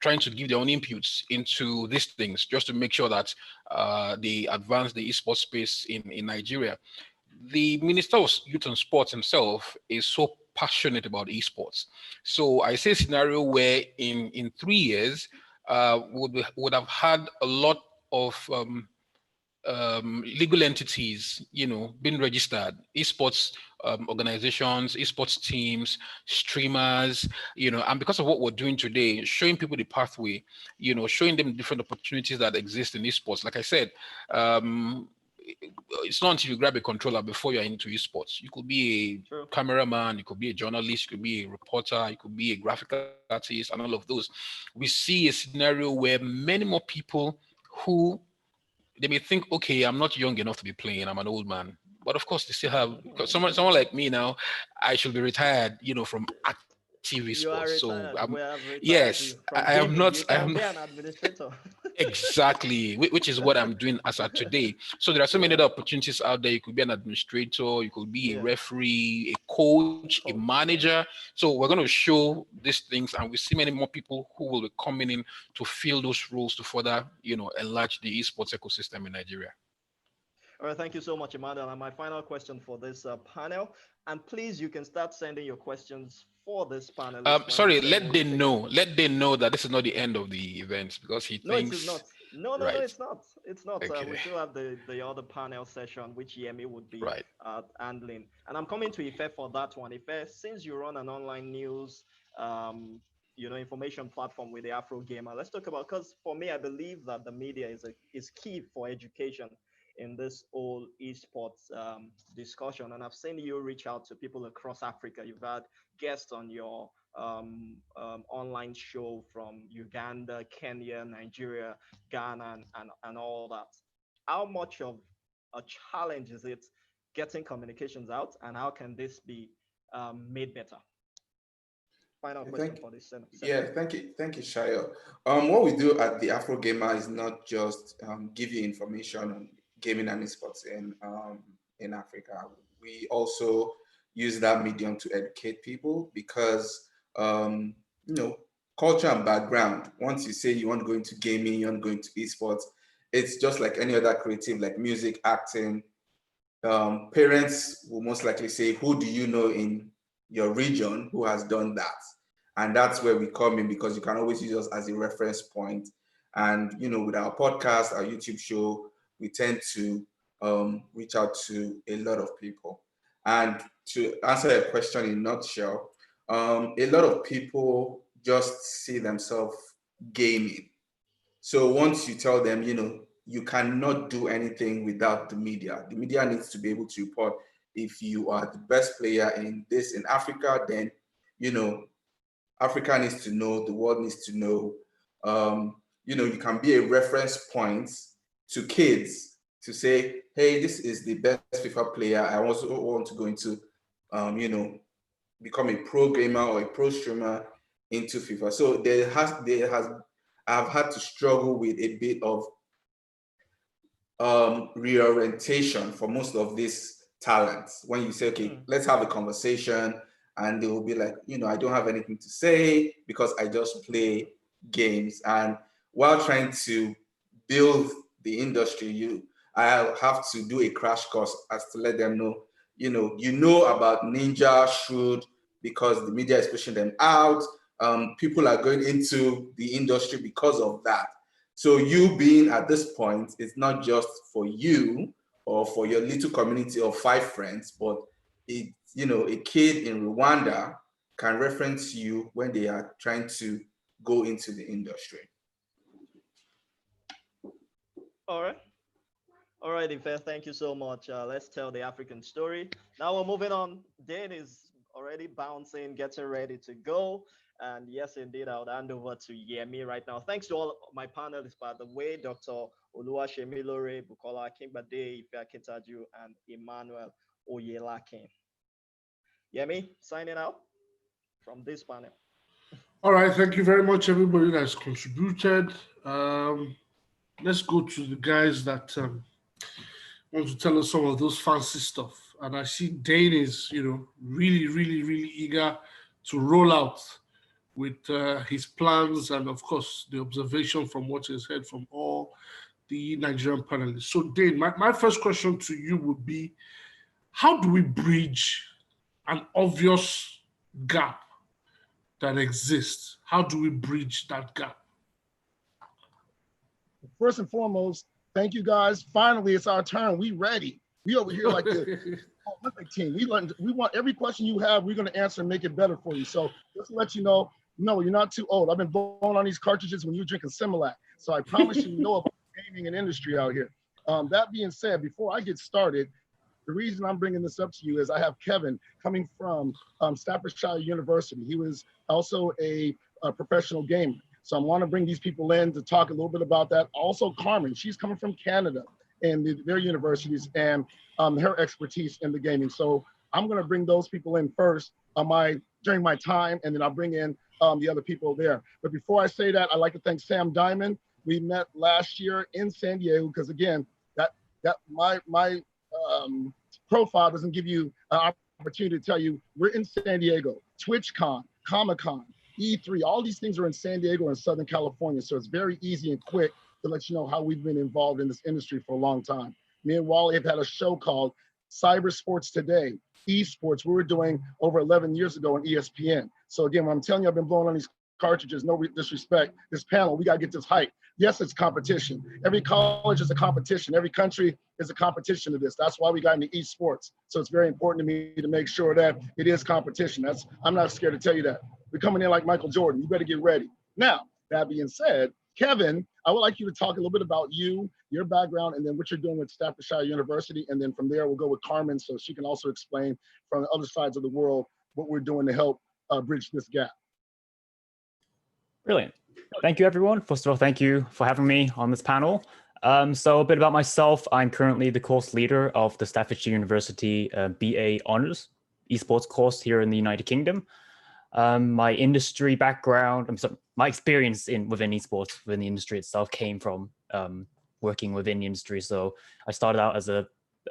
trying to give their own inputs into these things just to make sure that they advance the esports space in Nigeria. The Minister of Youth and Sports himself is so passionate about esports. So I see a scenario where in 3 years, would have had a lot of legal entities, being registered, esports organizations, esports teams, streamers, and because of what we're doing today, showing people the pathway, showing them different opportunities that exist in esports. Like I said, it's not until you grab a controller before you're into esports. You could be True. a cameraman, you could be a journalist, you could be a reporter, you could be a graphic artist, and all of those. We see a scenario where many more people who they may think, okay, I'm not young enough to be playing, I'm an old man. But of course, they still have, because someone like me now, I should be retired, from active esports. You So are retired. We have yes, retired you I from am not, gaming. I You am not. can be an administrator. Exactly, which is what I'm doing as of today. So there are so many Yeah. other opportunities out there. You could be an administrator, you could be a Yeah. referee, a coach, a Coach. Yeah. manager. So we're going to show these things, and we see many more people who will be coming in to fill those roles to further, enlarge the esports ecosystem in Nigeria. All right, thank you so much, Emmanuel. And my final question for this panel, and please, you can start sending your questions for this panelist Sorry, when we take. let them know that this is not the end of the event because he No, it is thinks not. No, no, no, right. it's not. It's not. We Okay, still have the other panel session, which Yemi would be right. handling. And I'm coming to Ife for that one. Ife, since you run an online news, um, information platform with the Afro Gamer, let's talk about, because for me, I believe that the media is key for education in this whole esports discussion. And I've seen you reach out to people across Africa. You've had guests on your online show from Uganda, Kenya, Nigeria, Ghana, and all that. How much of a challenge is it getting communications out, and how can this be made better? Final question Thank for this Yeah, session. thank you, Shayo. What we do at the Afro Gamer is not just give you information on gaming and esports in Africa. We also use that medium to educate people because you know culture and background. Once you say you want to go into gaming, you want to go into esports, it's just like any other creative, like music, acting. Parents will most likely say, who do you know in your region who has done that? And that's where we come in because you can always use us as a reference point. And, with our podcast, our YouTube show, we tend to reach out to a lot of people. And to answer your question in a nutshell, a lot of people just see themselves gaming. So once you tell them, you cannot do anything without the media. The media needs to be able to report if you are the best player in this in Africa, then, you know, Africa needs to know, the world needs to know. You know, you can be a reference point to kids to say, hey, this is the best FIFA player. I also want to go into, you know, become a pro gamer or a pro streamer into FIFA. So I've had to struggle with a bit of reorientation for most of these talents. When you say, okay, let's have a conversation, and they will be like, you know, I don't have anything to say because I just play games. And while trying to build the industry, I have to do a crash course as to let them know, you know about Ninja, Shrewd, because the media is pushing them out. People are going into the industry because of that. So you being at this point, it's not just for you or for your little community of 5 friends, but it, you know, a kid in Rwanda can reference you when they are trying to go into the industry. All right. All right, Ife, thank you so much. Let's tell the African story. Now we're moving on. Dane is already bouncing, getting ready to go. And yes, indeed, I would hand over to Yemi right now. Thanks to all my panelists, by the way, Dr. Oluwasemilore, Bukola Akingbade, Ife Akintaju, and Emmanuel Oyelakin. Yemi, signing out from this panel. All right, thank you very much, everybody that's contributed. Let's go to the guys that want to tell us some of those fancy stuff. And I see Dane is, you know, really, really, really eager to roll out with his plans and, of course, the observation from what he's heard from all the Nigerian panelists. So, Dane, my first question to you would be, how do we bridge an obvious gap that exists? How do we bridge that gap? First and foremost, thank you guys. Finally, it's our turn. We ready. We over here like the Olympic team. We want every question you have, we're going to answer and make it better for you. So just to let you know, no, you're not too old. I've been blowing on these cartridges when you were drinking Similac. So I promise you know about gaming and industry out here. That being said, before I get started, the reason I'm bringing this up to you is I have Kevin coming from Staffordshire University. He was also a professional gamer. So I want to bring these people in to talk a little bit about that. Also, Carmen, she's coming from Canada and their universities and her expertise in the gaming. So I'm going to bring those people in first during my time, and then I'll bring in the other people there. But before I say that, I'd like to thank Sam Diamond. We met last year in San Diego because, again, my profile doesn't give you an opportunity to tell you we're in San Diego, TwitchCon, Comic-Con, E3, all these things are in San Diego and Southern California. So it's very easy and quick to let you know how we've been involved in this industry for a long time. Me and Wally have had a show called Cyber Sports Today, Esports, we were doing over 11 years ago on ESPN. So again, when I'm telling you, I've been blowing on these cartridges, no disrespect, this panel, we got to get this hype. Yes, it's competition. Every college is a competition. Every country is a competition to this. That's why we got into esports. So it's very important to me to make sure that it is competition. I'm not scared to tell you that. We're coming in like Michael Jordan. You better get ready. Now, that being said, Kevin, I would like you to talk a little bit about you, your background, and then what you're doing with Staffordshire University. And then from there, we'll go with Carmen so she can also explain from the other sides of the world what we're doing to help bridge this gap. Brilliant. Thank you, everyone. First of all, thank you for having me on this panel. So a bit about myself. I'm currently the course leader of the Staffordshire University BA Honours Esports course here in the United Kingdom. My industry background, my experience within esports, within the industry itself, came from working within the industry. So I started out as a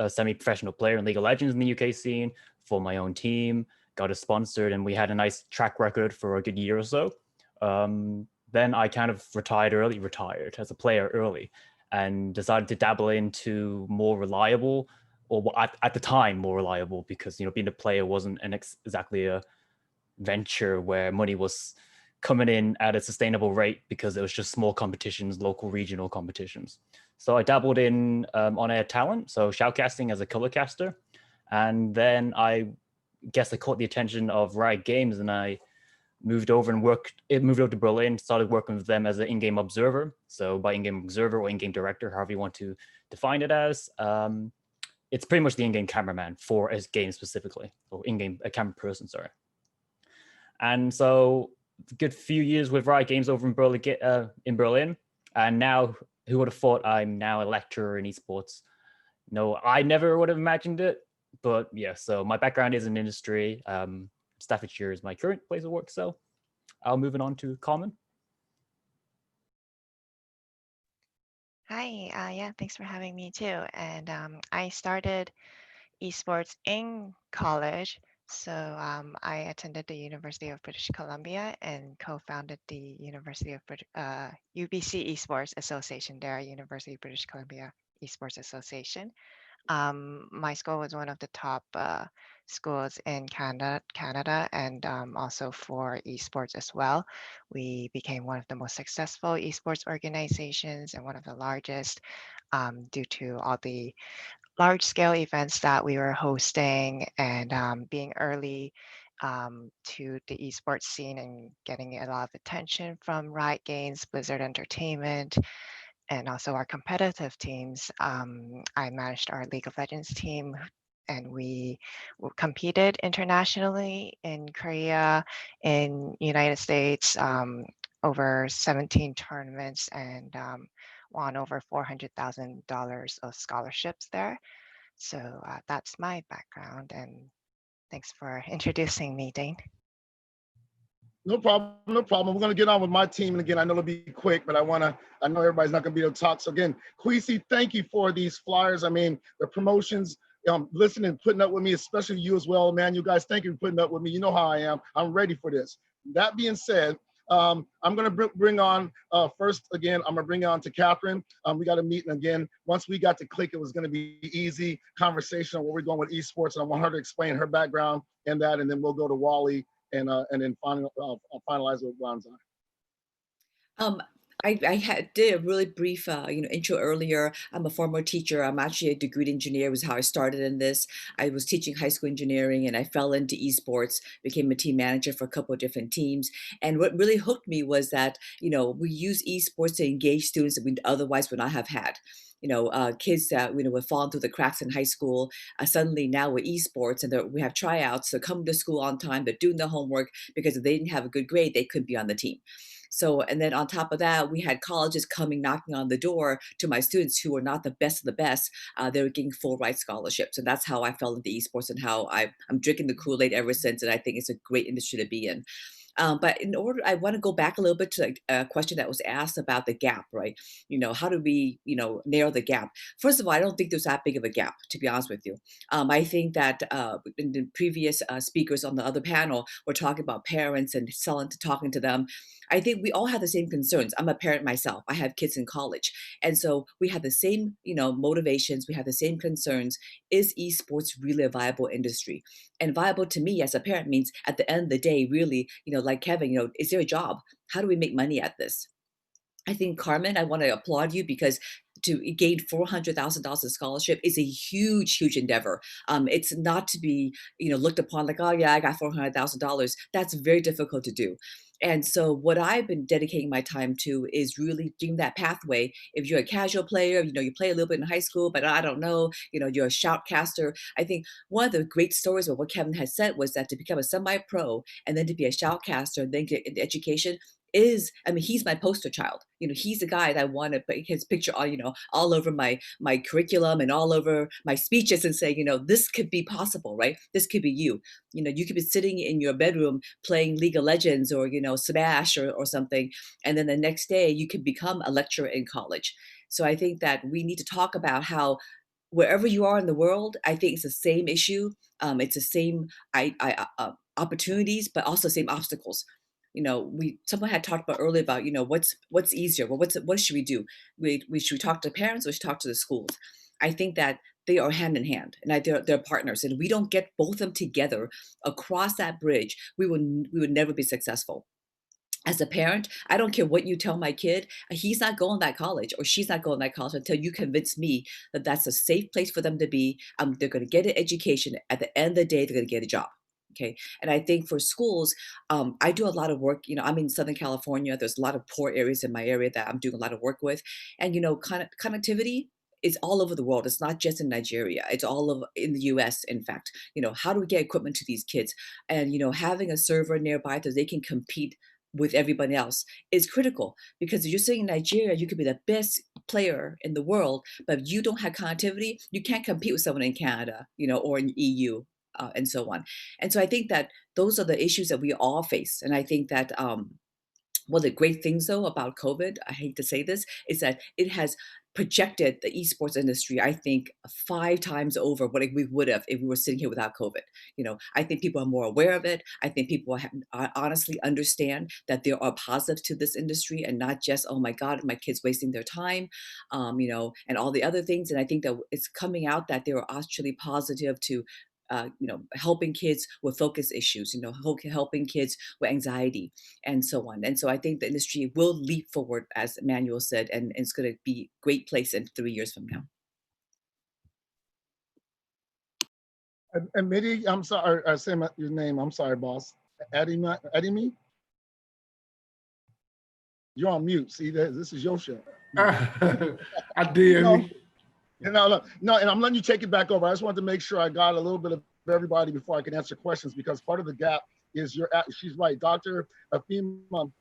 semi-professional player in League of Legends in the UK scene for my own team, got us sponsored, and we had a nice track record for a good year or so. Then I kind of retired as a player early, and decided to dabble into more reliable, or at the time more reliable, because being a player wasn't exactly a venture where money was coming in at a sustainable rate, because it was just small competitions, local regional competitions. So I dabbled in on-air talent, so shoutcasting as a color caster, and then I guess I caught the attention of Riot Games, and I moved over to Berlin, started working with them as an in-game observer. So by in-game observer or in-game director, however you want to define it as. it's pretty much the in-game cameraman for a game specifically, or in-game a camera person, sorry. And so a good few years with Riot Games over in Berlin, and now who would have thought I'm now a lecturer in esports? No, I never would have imagined it, but yeah, so my background is in industry. Staffordshire is my current place of work, so I'll move on to Carmen. Hi, yeah, thanks for having me too. And I started esports in college. So I attended the University of British Columbia and co-founded the UBC Esports Association there, University of British Columbia Esports Association. My school was one of the top schools in Canada, and also for esports as well. We became one of the most successful esports organizations and one of the largest due to all the large scale events that we were hosting and being early to the esports scene and getting a lot of attention from Riot Games, Blizzard Entertainment, and also our competitive teams. I managed our League of Legends team, and we competed internationally in Korea, in United States, over 17 tournaments, and won over $400,000 of scholarships there. So that's my background, and thanks for introducing me, Dane. No problem, no problem. We're gonna get on with my team. And again, I know it'll be quick, but I know everybody's not gonna be able to talk. So again, Kwesi, thank you for these flyers. I mean, the promotions, listening, putting up with me, especially you as well, man. You guys, thank you for putting up with me. You know how I am. I'm ready for this. That being said, I'm gonna bring on, first, again, I'm gonna bring on to Catherine. We got a meeting again. Once we got to click, it was gonna be easy conversation on where we're going with esports. And I want her to explain her background and that, and then we'll go to Wally and then finalize with Ronzai. I did a really brief, intro earlier. I'm a former teacher. I'm actually a degreed engineer, was how I started in this. I was teaching high school engineering and I fell into esports, became a team manager for a couple of different teams. And what really hooked me was that, we use esports to engage students that we otherwise would not have had. Kids that were falling through the cracks in high school, suddenly now with esports and we have tryouts, so come to school on time, they're doing their homework, because if they didn't have a good grade, they couldn't be on the team. So, and then on top of that, we had colleges coming knocking on the door to my students who were not the best of the best. They were getting full ride scholarships. And that's how I fell into esports and how I'm drinking the Kool-Aid ever since. And I think it's a great industry to be in. But I want to go back a little bit to a question that was asked about the gap, right? How do we, narrow the gap? First of all, I don't think there's that big of a gap, to be honest with you. I think that in the previous speakers on the other panel were talking about parents and talking to them. I think we all have the same concerns. I'm a parent myself. I have kids in college. And so we have the same, motivations. We have the same concerns. Is esports really a viable industry? And viable to me as a parent means at the end of the day, really, like Kevin, is there a job? How do we make money at this? I think, Carmen, I want to applaud you because to gain $400,000 in scholarship is a huge, huge endeavor. It's not to be, looked upon like, oh yeah, I got $400,000. That's very difficult to do. And so what I've been dedicating my time to is really giving that pathway. If you're a casual player, you play a little bit in high school, but I don't know, you're a shoutcaster. I think one of the great stories of what Kevin has said was that to become a semi-pro and then to be a shoutcaster and then get into education he's my poster child. He's the guy that I want to put his picture all over my curriculum and all over my speeches and say, this could be possible, right? This could be you. You could be sitting in your bedroom playing League of Legends or, Smash or something. And then the next day you could become a lecturer in college. So I think that we need to talk about how wherever you are in the world, I think it's the same issue. It's the same opportunities, but also same obstacles. Someone had talked about earlier about what's easier. Well, what should we do? Should we talk to parents or should we talk to the schools? I think that they are hand in hand and they're partners, and if we don't get both of them together across that bridge, we would never be successful. As a parent, I don't care what you tell my kid, he's not going to that college or she's not going to that college until you convince me that that's a safe place for them to be. They're going to get an education. At the end of the day, they're going to get a job. Okay. And I think for schools, I do a lot of work. I'm in Southern California. There's a lot of poor areas in my area that I'm doing a lot of work with. And, connectivity it's all over the world. It's not just in Nigeria. It's all over in the US, in fact. How do we get equipment to these kids? And, having a server nearby so they can compete with everybody else is critical, because if you're sitting in Nigeria, you could be the best player in the world, but if you don't have connectivity, you can't compete with someone in Canada, or in EU, and so on. And so I think that those are the issues that we all face. And I think that one of the great things, though, about COVID, I hate to say this, is that it has projected the esports industry, I think, 5 times over what we would have if we were sitting here without COVID. I think people are more aware of it. I think people honestly understand that there are positives to this industry, and not just, oh my God, my kid's wasting their time, and all the other things. And I think that it's coming out that there are actually positive to helping kids with focus issues, helping kids with anxiety and so on. And so I think the industry will leap forward, as Emmanuel said, and it's going to be a great place in 3 years from now. And Midi, I'm sorry, I say your name. I'm sorry, boss. Adimi? You're on mute. See, this is your show. I did. No, and I'm letting you take it back over. I just wanted to make sure I got a little bit of everybody before I can answer questions, because part of the gap is she's right. Dr. Ifoma,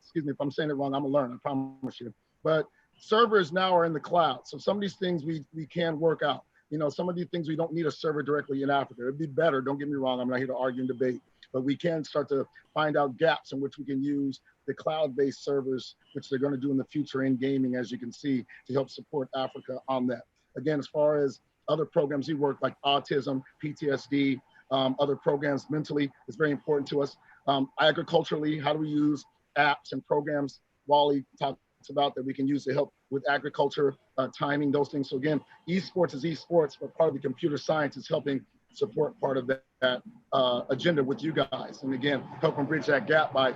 excuse me if I'm saying it wrong, I'm a learner, I promise you. But servers now are in the cloud. So some of these things we can work out. Some of these things we don't need a server directly in Africa. It'd be better, don't get me wrong, I'm not here to argue and debate, but we can start to find out gaps in which we can use the cloud-based servers, which they're going to do in the future in gaming, as you can see, to help support Africa on that. Again, as far as other programs we work, like autism, PTSD, other programs mentally, is very important to us. Agriculturally, how do we use apps and programs Wally talked about that we can use to help with agriculture, timing, those things. So again, esports is esports, but part of the computer science is helping support part of that agenda with you guys. And again, helping bridge that gap by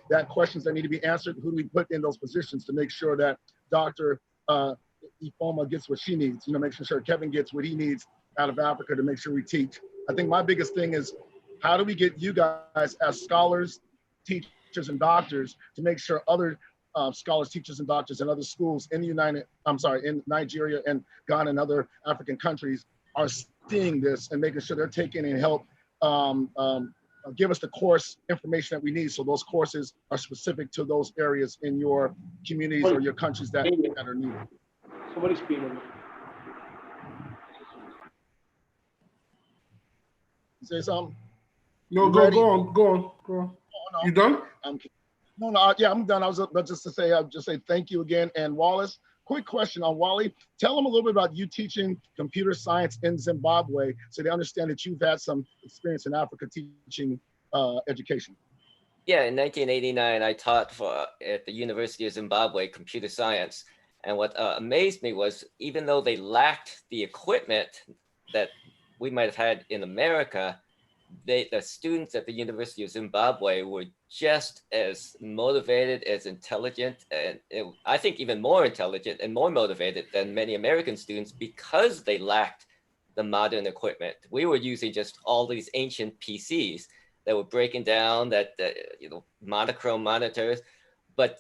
that questions that need to be answered. Who do we put in those positions to make sure that Dr. Ifoma gets what she needs, making sure Kevin gets what he needs out of Africa to make sure we teach. I think my biggest thing is, how do we get you guys as scholars, teachers, and doctors to make sure other scholars, teachers, and doctors in other schools in in Nigeria and Ghana and other African countries are seeing this and making sure they're taking and help give us the course information that we need, so those courses are specific to those areas in your communities or your countries that are needed. Somebody's speaking. Say something? No, go on. Oh, no. You done? Yeah, I'm done. I was just to say, I'll just say thank you again. And Wallace, quick question on Wally. Tell them a little bit about you teaching computer science in Zimbabwe, so they understand that you've had some experience in Africa teaching education. Yeah, in 1989, I taught at the University of Zimbabwe computer science. And what amazed me was, even though they lacked the equipment that we might have had in America, the students at the University of Zimbabwe were just as motivated, as intelligent, and I think even more intelligent and more motivated than many American students, because they lacked the modern equipment. We were using just all these ancient PCs that were breaking down, that monochrome monitors, but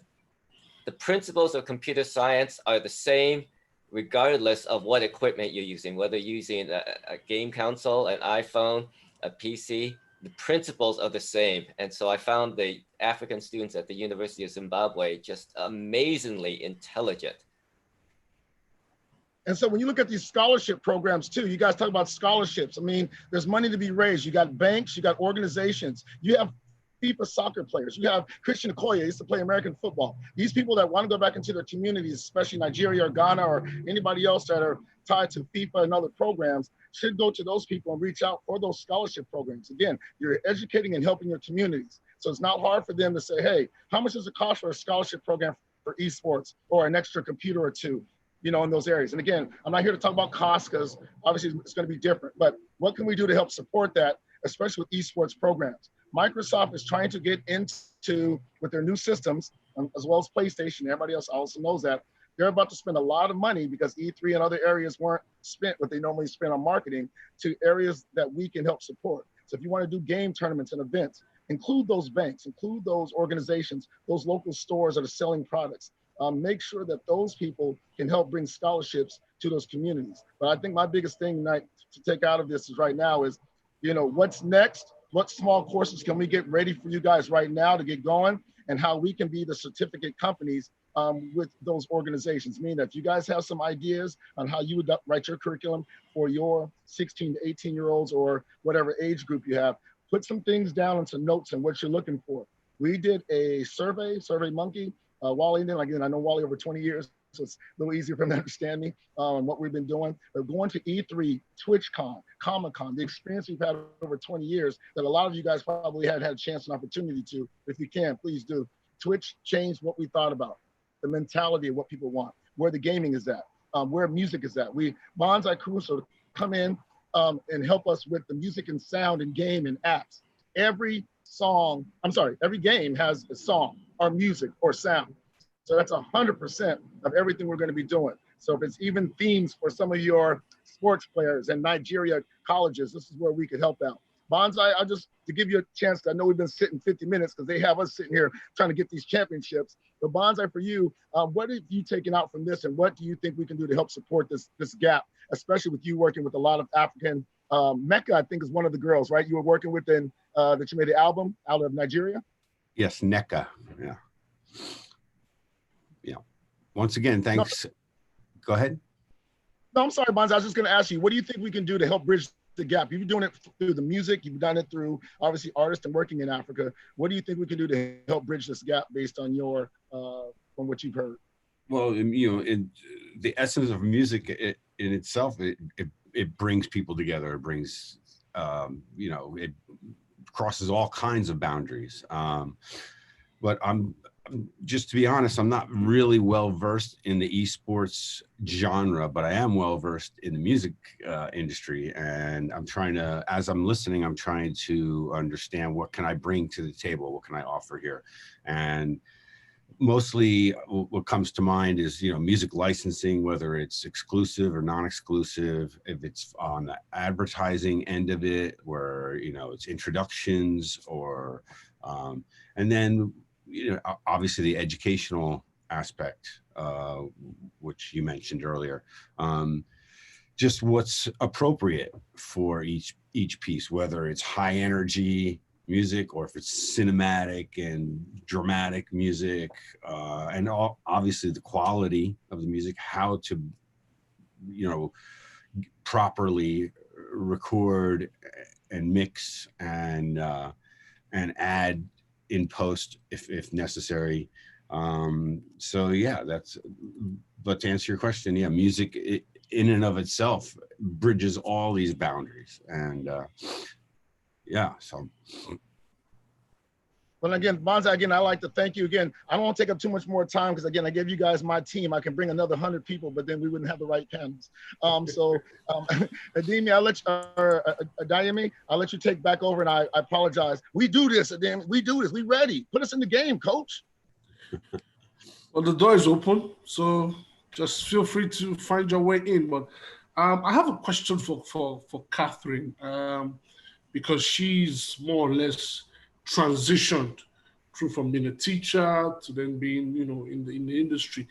the principles of computer science are the same regardless of what equipment you're using, whether you're using a game console, an iPhone, a PC. The principles are the same. And so I found the African students at the University of Zimbabwe just amazingly intelligent. And so when you look at these scholarship programs too, you guys talk about scholarships. I mean, there's money to be raised. You got banks, you got organizations, you have FIFA soccer players. You have Christian Okoye, used to play American football. These people that want to go back into their communities, especially Nigeria or Ghana or anybody else that are tied to FIFA and other programs, should go to those people and reach out for those scholarship programs. Again, you're educating and helping your communities. So it's not hard for them to say, hey, how much does it cost for a scholarship program for esports or an extra computer or two, in those areas? And again, I'm not here to talk about costs, because obviously it's going to be different, but what can we do to help support that, especially with esports programs? Microsoft is trying to get into, with their new systems, as well as PlayStation, everybody else also knows that, they're about to spend a lot of money, because E3 and other areas weren't spent what they normally spend on marketing, to areas that we can help support. So if you want to do game tournaments and events, include those banks, include those organizations, those local stores that are selling products. Make sure that those people can help bring scholarships to those communities. But I think my biggest thing tonight to take out of this is right now is, what's next? What small courses can we get ready for you guys right now to get going, and how we can be the certificate companies with those organizations. Meaning that if you guys have some ideas on how you would write your curriculum for your 16 to 18-year-olds or whatever age group you have, put some things down and some notes on what you're looking for. We did a survey, SurveyMonkey. Wally did, again, I know Wally over 20 years, so it's a little easier for him to understand me and what we've been doing. But going to E3, TwitchCon, Comic-Con, the experience we've had over 20 years that a lot of you guys probably had a chance and opportunity to. If you can, please do. Twitch changed what we thought about, the mentality of what people want, where the gaming is at, where music is at. Bonsai Crusoe come in and help us with the music and sound and game and apps. Every game has a song or music or sound. So that's 100% of everything we're going to be doing. So if it's even themes for some of your sports players and Nigeria colleges, this is where we could help out. Bonsai, to give you a chance, I know we've been sitting 50 minutes because they have us sitting here trying to get these championships. But Bonsai, for you, what have you taken out from this, and what do you think we can do to help support this gap, especially with you working with a lot of African, Mecca, I think is one of the girls, right? You were working with that you made the album out of Nigeria? Yes, NECA, yeah. Yeah. Once again, thanks. No. Go ahead. No, I'm sorry, Bonsai. I was just going to ask you, what do you think we can do to help bridge the gap? You've been doing it through the music. You've done it through, obviously, artists and working in Africa. What do you think we can do to help bridge this gap based on from what you've heard? Well, the essence of music in itself, it brings people together. It brings, it crosses all kinds of boundaries. But just to be honest, I'm not really well versed in the esports genre, but I am well versed in the music industry. And as I'm listening, I'm trying to understand what can I bring to the table? What can I offer here? And mostly what comes to mind is, music licensing, whether it's exclusive or non-exclusive, if it's on the advertising end of it, where, it's introductions or, and then, obviously the educational aspect, which you mentioned earlier, just what's appropriate for each piece, whether it's high energy music or if it's cinematic and dramatic music, and obviously the quality of the music, how to, properly record and mix and add in post if necessary. So yeah, but to answer your question, yeah, music in and of itself bridges all these boundaries. And yeah, so. Well, again, Bonsai, I'd like to thank you again. I don't want to take up too much more time because, again, I gave you guys my team. I can bring another 100 people, but then we wouldn't have the right panels. Ademi, Adayemi, I'll let you take back over, and I apologize. We do this, Ademi. We do this. We ready. Put us in the game, coach. Well, the door is open, so just feel free to find your way in. But I have a question for Catherine, because she's more or less transitioned through from being a teacher to then being, in the industry.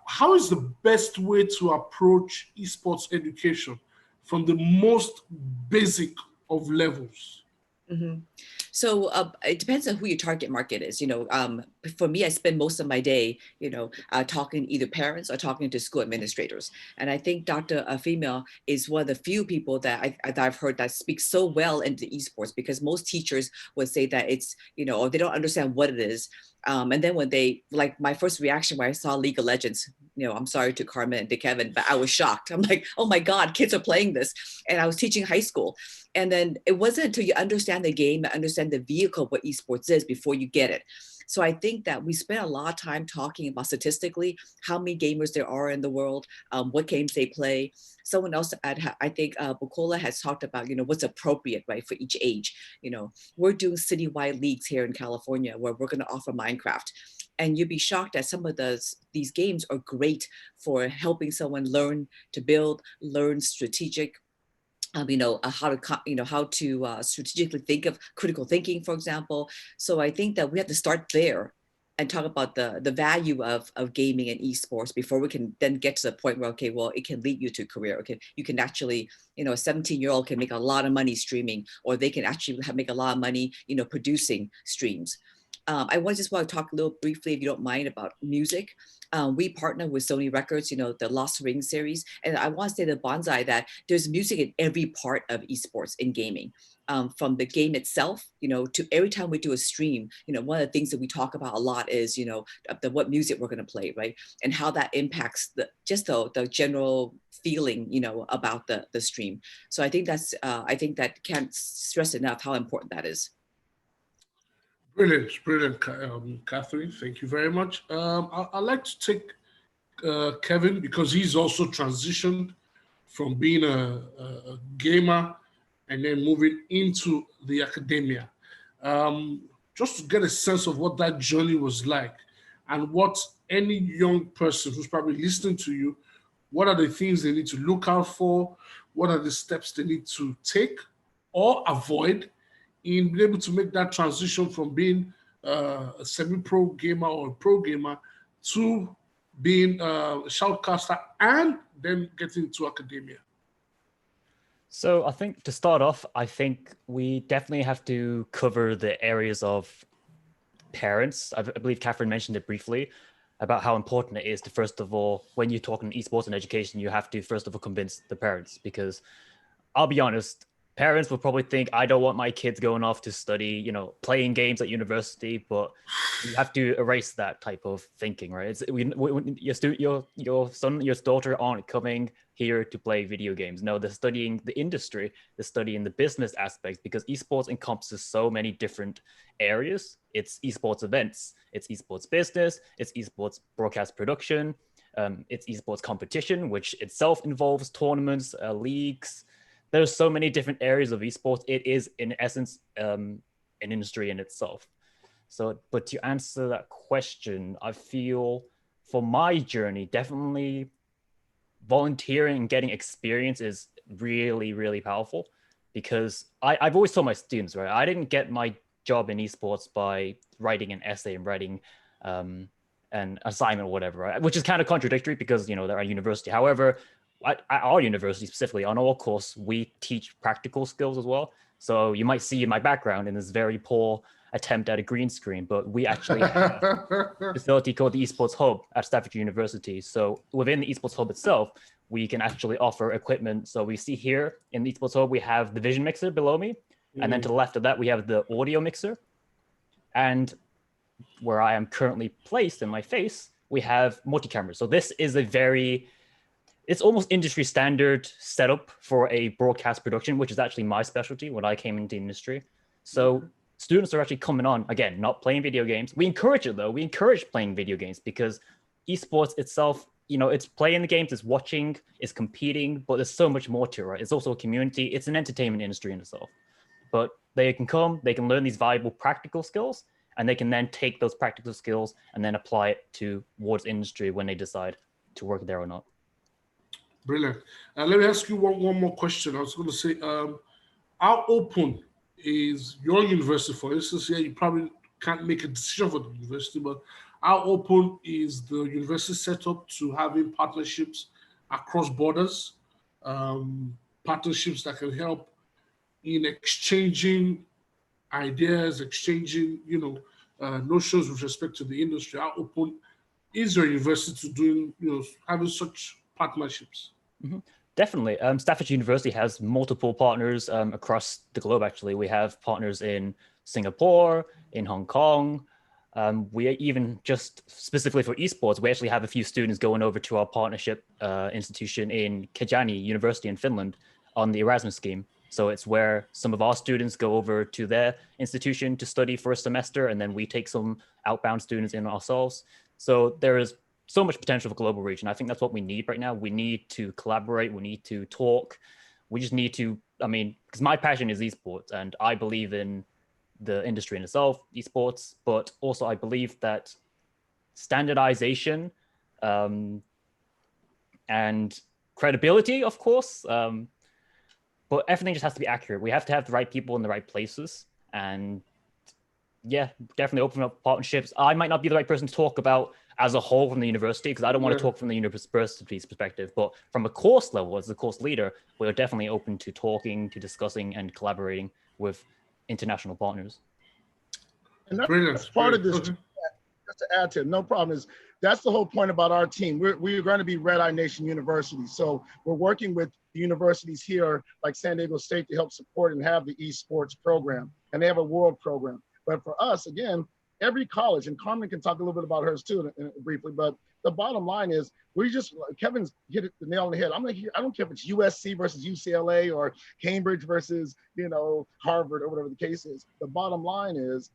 How is the best way to approach esports education from the most basic of levels? Mm-hmm. So it depends on who your target market is. For me, I spend most of my day, talking to either parents or talking to school administrators. And I think Dr. Female is one of the few people that I've heard that speaks so well into esports, because most teachers would say that it's, or they don't understand what it is. And then when my first reaction when I saw League of Legends, I'm sorry to Carmen and to Kevin, but I was shocked. I'm like, oh my God, kids are playing this. And I was teaching high school. And then it wasn't until you understand the game, understand the vehicle of what esports is before you get it. So I think that we spend a lot of time talking about statistically how many gamers there are in the world, what games they play. Someone else, I think Bukola has talked about, what's appropriate, right, for each age. We're doing citywide leagues here in California where we're going to offer Minecraft. And you'd be shocked that some of these games are great for helping someone learn to build, learn strategic, how to strategically think of critical thinking, for example. So I think that we have to start there and talk about the value of gaming and esports before we can then get to the point where, okay, well, it can lead you to a career. Okay, you can actually, a 17-year-old can make a lot of money streaming, or they can actually make a lot of money, producing streams. I just want to talk a little briefly, if you don't mind, about music. We partner with Sony Records, the Lost Ring series. And I want to say to Bonsai that there's music in every part of esports in gaming. From the game itself, to every time we do a stream, one of the things that we talk about a lot is, what music we're going to play, right? And how that impacts the general feeling, about the stream. So I think that can't stress enough how important that is. Brilliant, brilliant, Catherine. Thank you very much. I'd like to take Kevin, because he's also transitioned from being a gamer and then moving into the academia. Just to get a sense of what that journey was like, and what any young person who's probably listening to you, what are the things they need to look out for? What are the steps they need to take or avoid in being able to make that transition from being a semi-pro gamer or a pro gamer to being a shoutcaster and then getting into academia? So I think to start off, I think we definitely have to cover the areas of parents. I believe Catherine mentioned it briefly about how important it is to, first of all, when you're talking esports and education, you have to first of all convince the parents, because I'll be honest, parents will probably think, I don't want my kids going off to study, playing games at university, but you have to erase that type of thinking, right? Your son, your daughter aren't coming here to play video games. No, they're studying the industry, they're studying the business aspects, because esports encompasses so many different areas. It's esports events, it's esports business, it's esports broadcast production, it's esports competition, which itself involves tournaments, leagues. There's so many different areas of esports. It is, in essence, an industry in itself. So, but to answer that question, I feel for my journey, definitely volunteering and getting experience is really, really powerful, because I've always told my students, right, I didn't get my job in esports by writing an essay and writing an assignment or whatever, right? Which is kind of contradictory, because, they're at university. However, at our university specifically, on our course, we teach practical skills as well. So you might see in my background in this very poor attempt at a green screen, but we actually have a facility called the Esports Hub at Staffordshire University. So within the Esports Hub itself, we can actually offer equipment. So we see here in the Esports Hub, we have the vision mixer below me. And then to the left of that, we have the audio mixer. And where I am currently placed in my face, we have multi-cameras. So this is it's almost industry standard setup for a broadcast production, which is actually my specialty when I came into the industry. So students are actually coming on, again, not playing video games. We encourage it though. We encourage playing video games, because esports itself, it's playing the games, it's watching, it's competing, but there's so much more to it, right? It's also a community. It's an entertainment industry in itself. But they can come, they can learn these valuable practical skills, and they can then take those practical skills and then apply it towards industry when they decide to work there or not. Brilliant. Let me ask you one more question. I was going to say, how open is your university? For instance, you probably can't make a decision for the university, but how open is the university set up to having partnerships across borders, partnerships that can help in exchanging ideas, exchanging, notions with respect to the industry? How open is your university to doing, having such partnerships? Mm-hmm. Definitely. Staffordshire University has multiple partners across the globe, actually. We have partners in Singapore, in Hong Kong. We even, just specifically for esports, we actually have a few students going over to our partnership institution in Kajani University in Finland on the Erasmus scheme. So it's where some of our students go over to their institution to study for a semester, and then we take some outbound students in ourselves. So there is so much potential for global reach. And I think that's what we need right now. We need to collaborate. We need to talk. We just need to, because my passion is esports, and I believe in the industry in itself, esports, but also I believe that standardization and credibility, of course, but everything just has to be accurate. We have to have the right people in the right places. And yeah, definitely open up partnerships. I might not be the right person to talk about as a whole from the university, because I don't want to talk from the university's perspective, but from a course level, as a course leader, we're definitely open to talking, to discussing, and collaborating with international partners. And that's part of this, just to add to it, no problem, is that's the whole point about our team. We're going to be Red Eye Nation University. So we're working with the universities here, like San Diego State, to help support and have the esports program. And they have a world program. But for us, again, every college, and Carmen can talk a little bit about hers too briefly, but the bottom line is Kevin's hit it the nail on the head. I don't care if it's USC versus UCLA or Cambridge versus, Harvard or whatever the case is. The bottom line is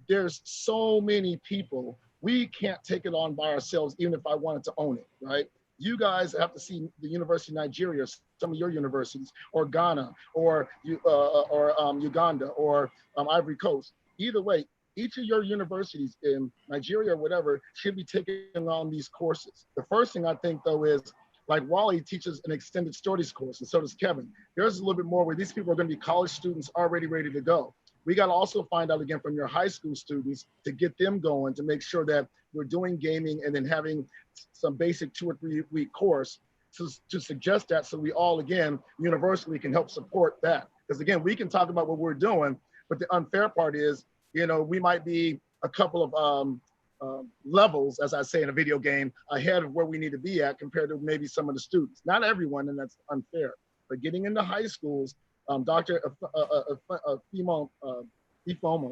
there's so many people, we can't take it on by ourselves, even if I wanted to own it, right? You guys have to see the University of Nigeria, some of your universities, or Ghana, or Uganda, or Ivory Coast. Either way, each of your universities in Nigeria or whatever should be taking on these courses. The first thing I think, though, is like Wally teaches an extended stories course, and so does Kevin. There's a little bit more where these people are going to be college students already ready to go. We got to also find out again from your high school students to get them going, to make sure that we're doing gaming and then having some basic 2 or 3 week course to suggest that, so we all, again, universally can help support that. Because again, we can talk about what we're doing, but the unfair part is, we might be a couple of levels, as I say in a video game, ahead of where we need to be at compared to maybe some of the students. Not everyone, and that's unfair. But getting into high schools, Dr. Ifoma,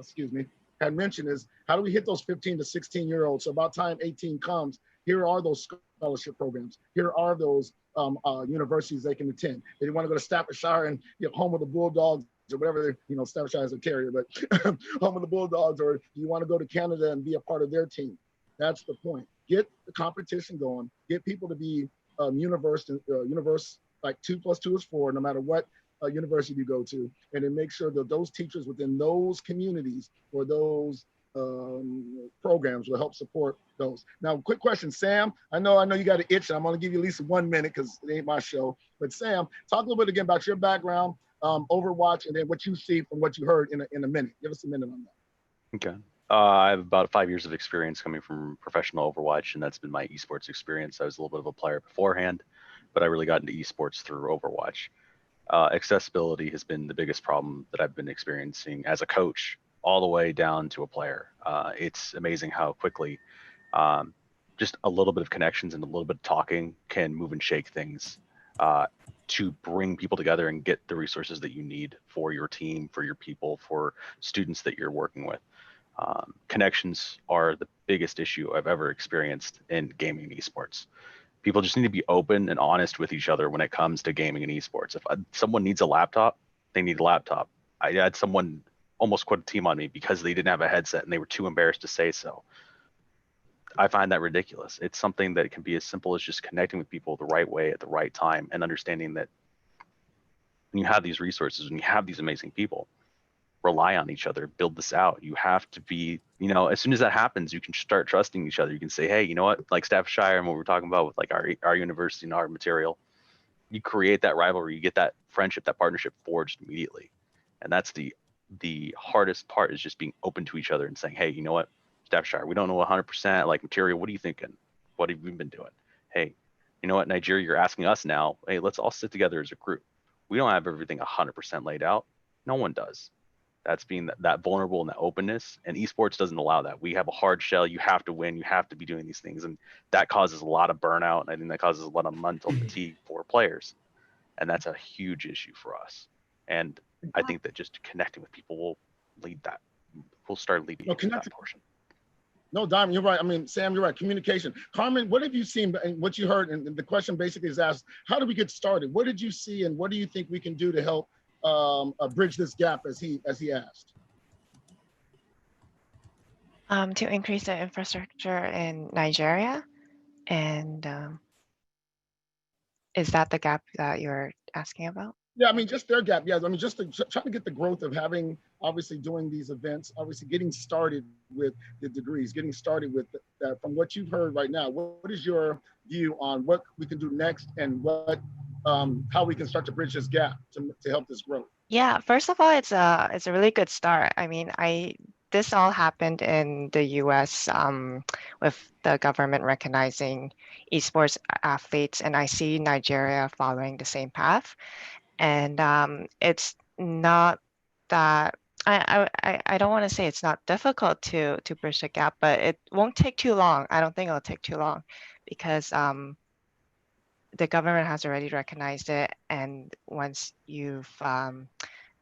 had mentioned is, how do we hit those 15 to 16-year-olds? So about time 18 comes, here are those scholarship programs. Here are those universities they can attend. They want to go to Staffordshire and home of the Bulldogs or whatever, Staffordshire is a terrier, but home of the Bulldogs, or do you want to go to Canada and be a part of their team? That's the point. Get the competition going. Get people to be universe, like 2 + 2 is 4, no matter what university you go to, and then make sure that those teachers within those communities or those programs will help support those. Now, quick question, Sam. I know you got an itch, and I'm going to give you at least 1 minute because it ain't my show. But Sam, talk a little bit again about your background, Overwatch, and then what you see from what you heard in a minute. Give us a minute on that. Okay. I have about 5 years of experience coming from professional Overwatch, and that's been my esports experience. I was a little bit of a player beforehand, but I really got into esports through Overwatch. Accessibility has been the biggest problem that I've been experiencing as a coach, all the way down to a player. It's amazing how quickly just a little bit of connections and a little bit of talking can move and shake things to bring people together and get the resources that you need for your team, for your people, for students that you're working with. Connections are the biggest issue I've ever experienced in gaming and esports. People just need to be open and honest with each other when it comes to gaming and esports. If someone needs a laptop, they need a laptop. I had someone almost quit a team on me because they didn't have a headset and they were too embarrassed to say so. I find that ridiculous. It's something that can be as simple as just connecting with people the right way at the right time, and understanding that when you have these resources, when you have these amazing people, rely on each other, build this out. You have to be, as soon as that happens, you can start trusting each other. You can say, hey, you know what, like Staffordshire and what we're talking about with like our university and our material, you create that rivalry, you get that friendship, that partnership forged immediately. And that's the hardest part, is just being open to each other and saying, hey, you know what, Staffordshire, we don't know 100% like material. What are you thinking? What have you been doing? Hey, you know what, Nigeria, you're asking us now, hey, let's all sit together as a group. We don't have everything 100% laid out. No one does. That's being that vulnerable and that openness, and esports doesn't allow that. We have a hard shell. You have to win. You have to be doing these things, and that causes a lot of burnout. And I think that causes a lot of mental fatigue for players, and that's a huge issue for us. And I think that just connecting with people will lead that. We'll start leading that portion. No, Diamond, you're right. I mean, Sam, you're right. Communication. Carmen, what have you seen and what you heard? And the question basically is asked, how do we get started? What did you see, and what do you think we can do to help bridge this gap, as he asked? To increase the infrastructure in Nigeria, and is that the gap that you're asking about? Yeah, I mean, just their gap. Yeah, I mean, just trying to get the growth of having, obviously doing these events, obviously getting started with the degrees, getting started with that. From what you've heard right now, what is your view on what we can do next, and what, how we can start to bridge this gap to help this growth? Yeah, first of all, it's a really good start. I mean, I this all happened in the US with the government recognizing esports athletes, and I see Nigeria following the same path. And it's not that I don't want to say it's not difficult to bridge the gap, but it won't take too long. I don't think it'll take too long because the government has already recognized it. And once you've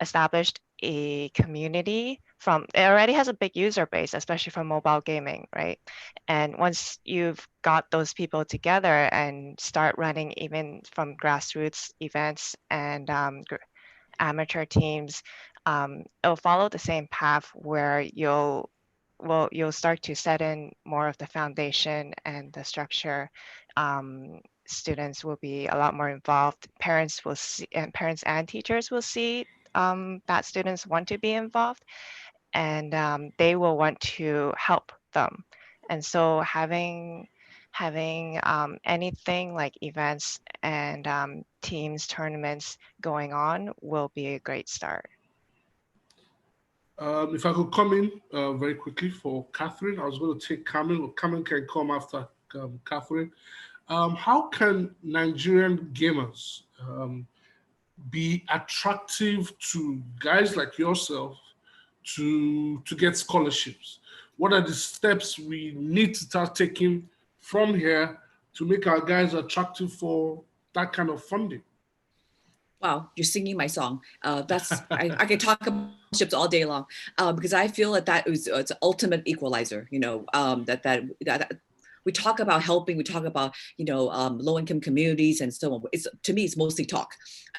established a community it already has a big user base, especially for mobile gaming, right? And once you've got those people together and start running even from grassroots events and amateur teams, it'll follow the same path where you'll start to set in more of the foundation and the structure. Students will be a lot more involved. Parents will see, and parents and teachers will see that students want to be involved, and they will want to help them. And so having anything like events and teams, tournaments going on will be a great start. If I could come in very quickly for Catherine, I was going to take Carmen, or Carmen can come after Catherine. How can Nigerian gamers be attractive to guys like yourself to get scholarships? What are the steps we need to start taking from here to make our guys attractive for that kind of funding? Wow, you're singing my song. I could talk about scholarships all day long because I feel that it's an ultimate equalizer. That we talk about helping, we talk about low-income communities and so on. To me, it's mostly talk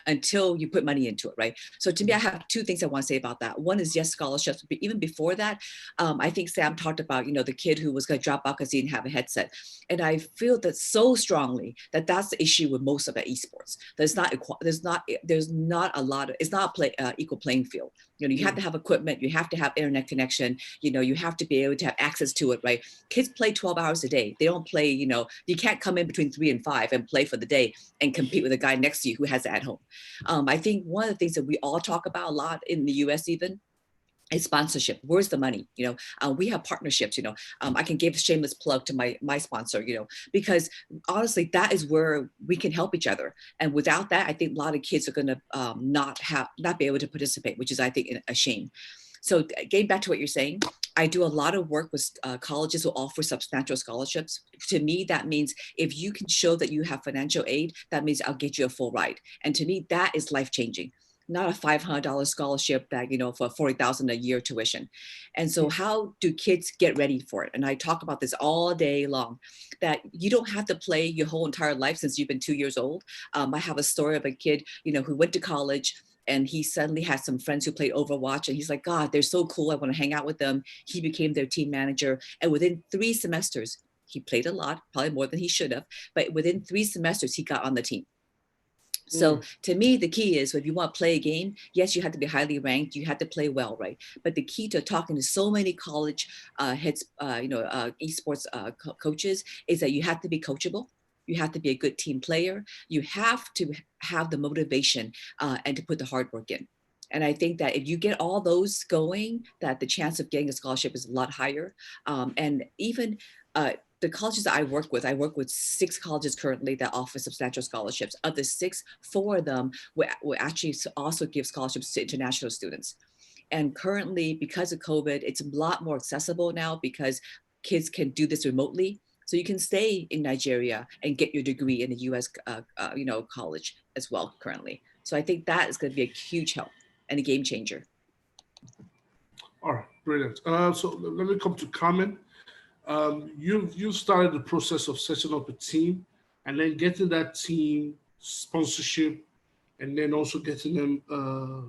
until you put money into it, right? So to me, I have two things I want to say about that. One is yes, scholarships, but even before that, I think Sam talked about the kid who was going to drop out because he didn't have a headset, and I feel that so strongly that that's the issue with most of the esports. There's not a lot of, it's not a equal playing field. You have to have equipment, you have to have internet connection, you have to be able to have access to it, right? Kids play 12 hours a day. They don't play, you can't come in between 3 and 5 and play for the day and compete with a guy next to you who has it at home. I think one of the things that we all talk about a lot in the US even is sponsorship. Where's the money? We have partnerships. I can give a shameless plug to my sponsor. Because honestly, that is where we can help each other. And without that, I think a lot of kids are going to not be able to participate, which is, I think, a shame. So getting back to what you're saying, I do a lot of work with colleges who offer substantial scholarships. To me, that means if you can show that you have financial aid, that means I'll get you a full ride. And to me, that is life-changing. Not a $500 scholarship that, for $40,000 a year tuition. And so how do kids get ready for it? And I talk about this all day long, that you don't have to play your whole entire life since you've been 2 years old. I have a story of a kid, who went to college, and he suddenly had some friends who played Overwatch, and he's like, God, they're so cool. I want to hang out with them. He became their team manager. And within 3 semesters, he played a lot, probably more than he should have, but within 3 semesters, he got on the team. So to me, the key is if you want to play a game, yes, you have to be highly ranked. You have to play well, right? But the key to talking to so many college heads, esports coaches, is that you have to be coachable. You have to be a good team player. You have to have the motivation and to put the hard work in. And I think that if you get all those going, that the chance of getting a scholarship is a lot higher. And even the colleges that I work with 6 colleges currently that offer substantial scholarships. Of the 6, 4 of them will actually also give scholarships to international students. And currently, because of COVID, it's a lot more accessible now because kids can do this remotely. So you can stay in Nigeria and get your degree in a US college as well currently. So I think that is going to be a huge help and a game changer. All right, brilliant. So let me come to Carmen. You started the process of setting up a team and then getting that team sponsorship and then also getting them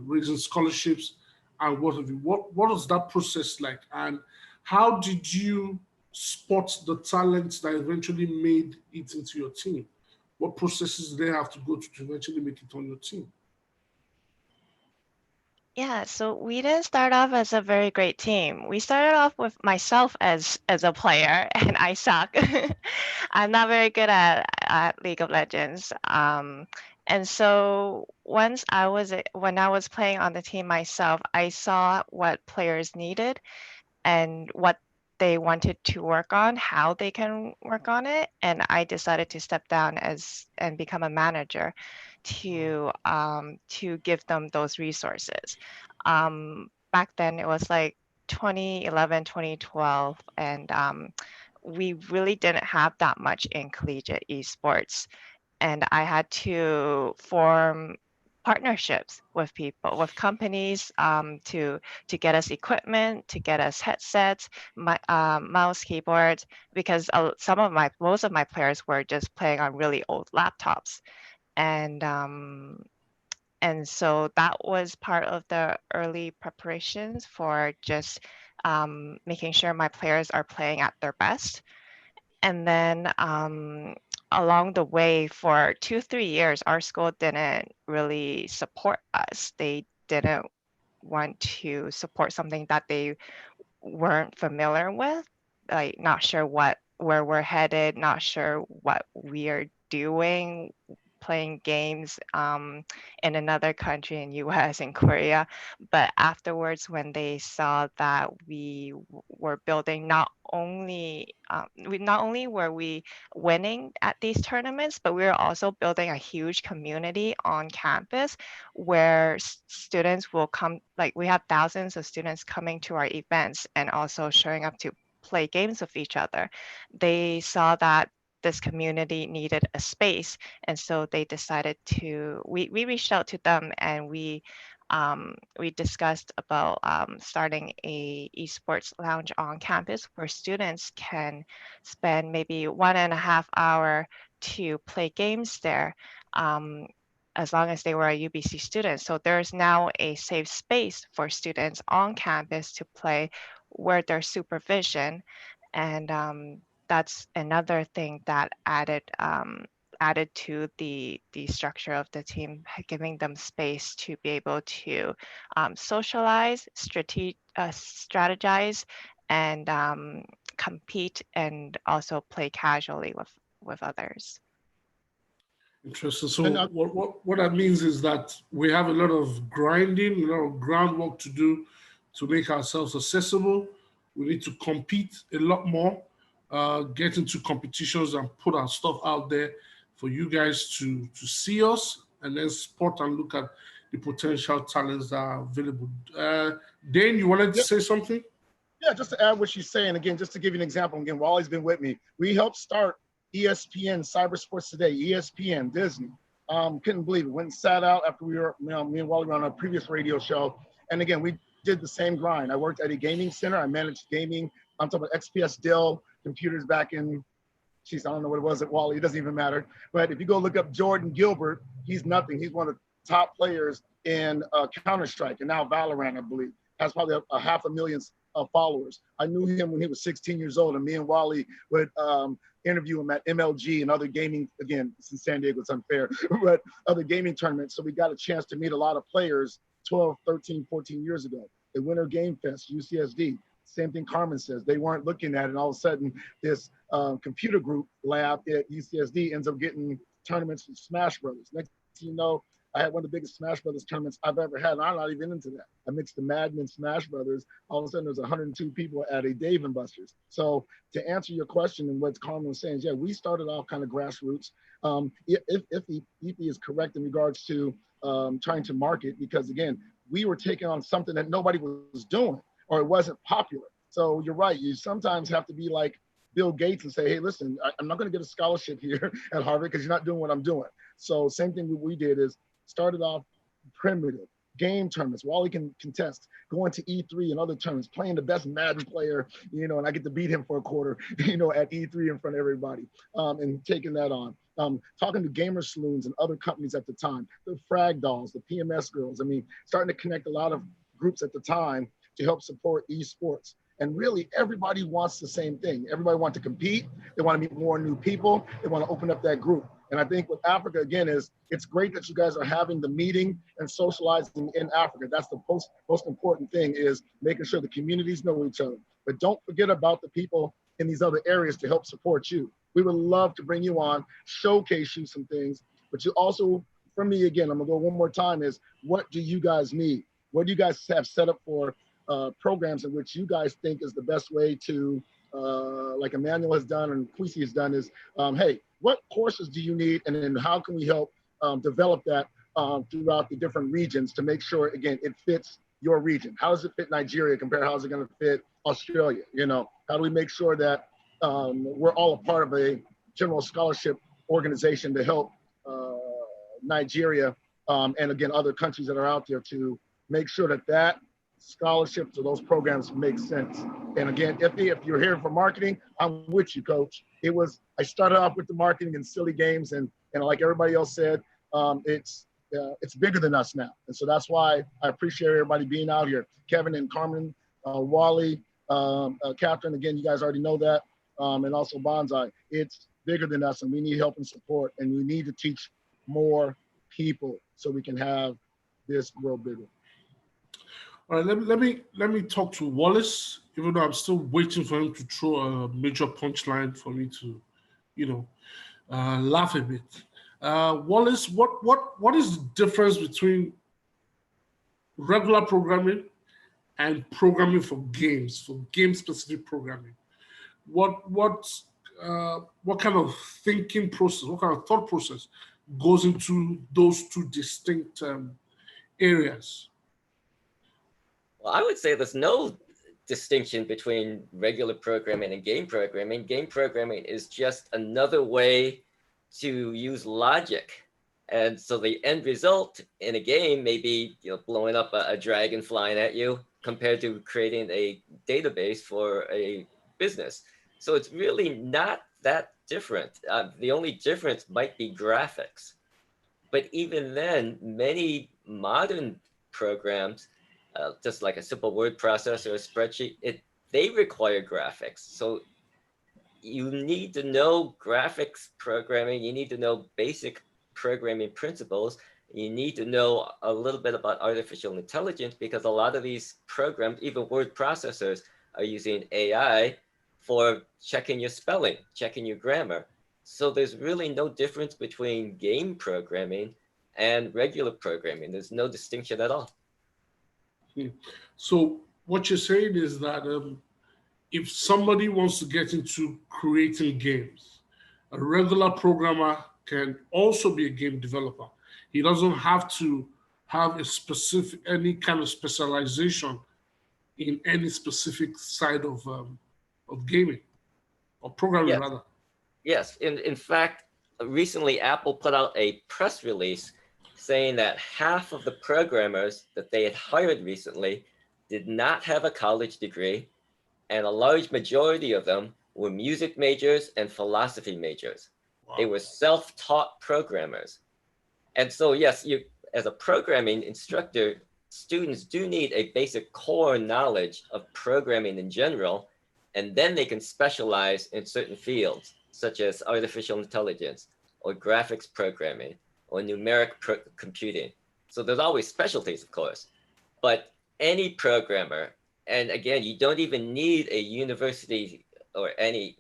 raising scholarships and what have you. What was that process like, and how did you spot the talents that eventually made it into your team? What processes do they have to go to eventually make it on your team? Yeah, so we didn't start off as a very great team. We started off with myself as a player, and I suck. I'm not very good at League of Legends. And so when I was playing on the team myself, I saw what players needed, and what they wanted to work on, how they can work on it. And I decided to step down and become a manager to give them those resources. Back then it was like 2011, 2012, and we really didn't have that much in collegiate esports. And I had to form partnerships with people, with companies, to get us equipment, to get us headsets, mouse, keyboards, because most of my players were just playing on really old laptops, and so that was part of the early preparations for just making sure my players are playing at their best. And then along the way, for 2-3 years, our school didn't really support us. They didn't want to support something that they weren't familiar with, like not sure where we're headed, not sure what we are doing, playing games in another country, in US and Korea. But afterwards, when they saw that we were building, not only were we winning at these tournaments, but we were also building a huge community on campus where students will come, like we have thousands of students coming to our events and also showing up to play games with each other. They saw that this community needed a space, and so they decided to, we reached out to them, and we discussed about starting a esports lounge on campus where students can spend maybe 1.5 hour to play games there, as long as they were a UBC student. So there's now a safe space for students on campus to play where there's supervision. And that's another thing that added to the structure of the team, giving them space to be able to socialize, strategize, and compete, and also play casually with others. Interesting. So what that means is that we have a lot of grinding, a lot of groundwork to do to make ourselves accessible. We need to compete a lot more, get into competitions and put our stuff out there for you guys to see us and then spot and look at the potential talents that are available. Dane, you wanted to say something? Yeah, just to add what she's saying, again, just to give you an example, again, Wally's been with me. We helped start ESPN, Cybersports Today, ESPN, Disney. Couldn't believe it. Went and sat out after we were, me and Wally were on a previous radio show. And again, we did the same grind. I worked at a gaming center. I managed gaming. I'm talking about XPS Dell computers back in, geez, I don't know what it was at Wally. It doesn't even matter. But if you go look up Jordan Gilbert, he's nothing. He's one of the top players in Counter-Strike and now Valorant, I believe. Has probably a 500,000 followers. I knew him when he was 16 years old, and me and Wally would interview him at MLG and other gaming, again, it's in San Diego, it's unfair, but other gaming tournaments. So we got a chance to meet a lot of players 12, 13, 14 years ago. The Winter Game Fest, UCSD, same thing Carmen says. They weren't looking at it, and all of a sudden this computer group lab at UCSD ends up getting tournaments with Smash Brothers. Next thing you know, I had one of the biggest Smash Brothers tournaments I've ever had, and I'm not even into that. I mixed the Madden and Smash Brothers. All of a sudden, there's 102 people at a Dave & Buster's. So to answer your question and what Carmen was saying, yeah, we started off kind of grassroots. If the EP is correct in regards to trying to market, because again, we were taking on something that nobody was doing, or it wasn't popular. So you're right. You sometimes have to be like Bill Gates and say, hey, listen, I'm not going to get a scholarship here at Harvard because you're not doing what I'm doing. So same thing we did is started off primitive, game tournaments. Wally can contest, going to E3 and other tournaments, playing the best Madden player, and I get to beat him for a quarter, at E3 in front of everybody, and taking that on. Talking to gamer saloons and other companies at the time, the Frag Dolls, the PMS girls. I mean, starting to connect a lot of groups at the time to help support esports. And really, everybody wants the same thing. Everybody wants to compete. They want to meet more new people. They want to open up that group. And I think with Africa, again, it's great that you guys are having the meeting and socializing in Africa. That's the most important thing, is making sure the communities know each other. But don't forget about the people in these other areas to help support you. We would love to bring you on, showcase you some things. But you also, for me, again, I'm going to go one more time, is what do you guys need? What do you guys have set up for programs in which you guys think is the best way to, like Emmanuel has done and Kwesi has done, is, hey, what courses do you need, and then how can we help develop that throughout the different regions to make sure, again, it fits your region? How does it fit Nigeria compared to how is it going to fit Australia? You know, how do we make sure that we're all a part of a general scholarship organization to help Nigeria and again, other countries that are out there to make sure that that scholarships or those programs make sense. And again, if you're here for marketing, I'm with you, coach. I started off with the marketing and silly games, and like everybody else said, it's bigger than us now. And so that's why I appreciate everybody being out here. Kevin and Carmen, Wally, Catherine, again, you guys already know that. And also Bonsai, it's bigger than us, and we need help and support, and we need to teach more people so we can have this grow bigger. All right, let me talk to Wallace, even though I'm still waiting for him to throw a major punchline for me to, laugh a bit. Wallace, what is the difference between regular programming and programming for game-specific programming? What kind of thinking process, what kind of thought process goes into those two distinct areas? Well, I would say there's no distinction between regular programming and game programming. Game programming is just another way to use logic. And so the end result in a game may be blowing up a dragon flying at you compared to creating a database for a business. So it's really not that different. The only difference might be graphics. But even then, many modern programs, just like a simple word processor or a spreadsheet, they require graphics. So you need to know graphics programming, you need to know basic programming principles, you need to know a little bit about artificial intelligence, because a lot of these programs, even word processors, are using AI for checking your spelling, checking your grammar. So there's really no difference between game programming and regular programming. There's no distinction at all. So what you're saying is that if somebody wants to get into creating games, a regular programmer can also be a game developer. He doesn't have to have any kind of specialization in any specific side of gaming or programming, rather. Yes, in fact, recently Apple put out a press release saying that half of the programmers that they had hired recently did not have a college degree, and a large majority of them were music majors and philosophy majors. Wow. They were self-taught programmers. And so yes, you as a programming instructor, students do need a basic core knowledge of programming in general, and then they can specialize in certain fields, such as artificial intelligence or graphics programming or numeric computing. So there's always specialties, of course, but any programmer, and again, you don't even need a university or any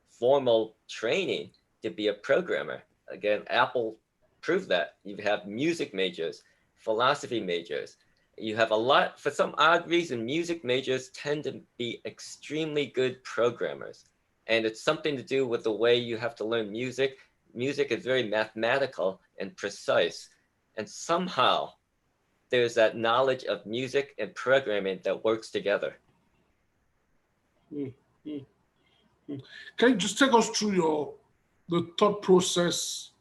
formal training to be a programmer. Again, Apple proved that. You have music majors, philosophy majors. You have a lot, for some odd reason, music majors tend to be extremely good programmers. And it's something to do with the way you have to learn music. Music is very mathematical and precise. And somehow there's that knowledge of music and programming that works together. Can you just take us through the thought process?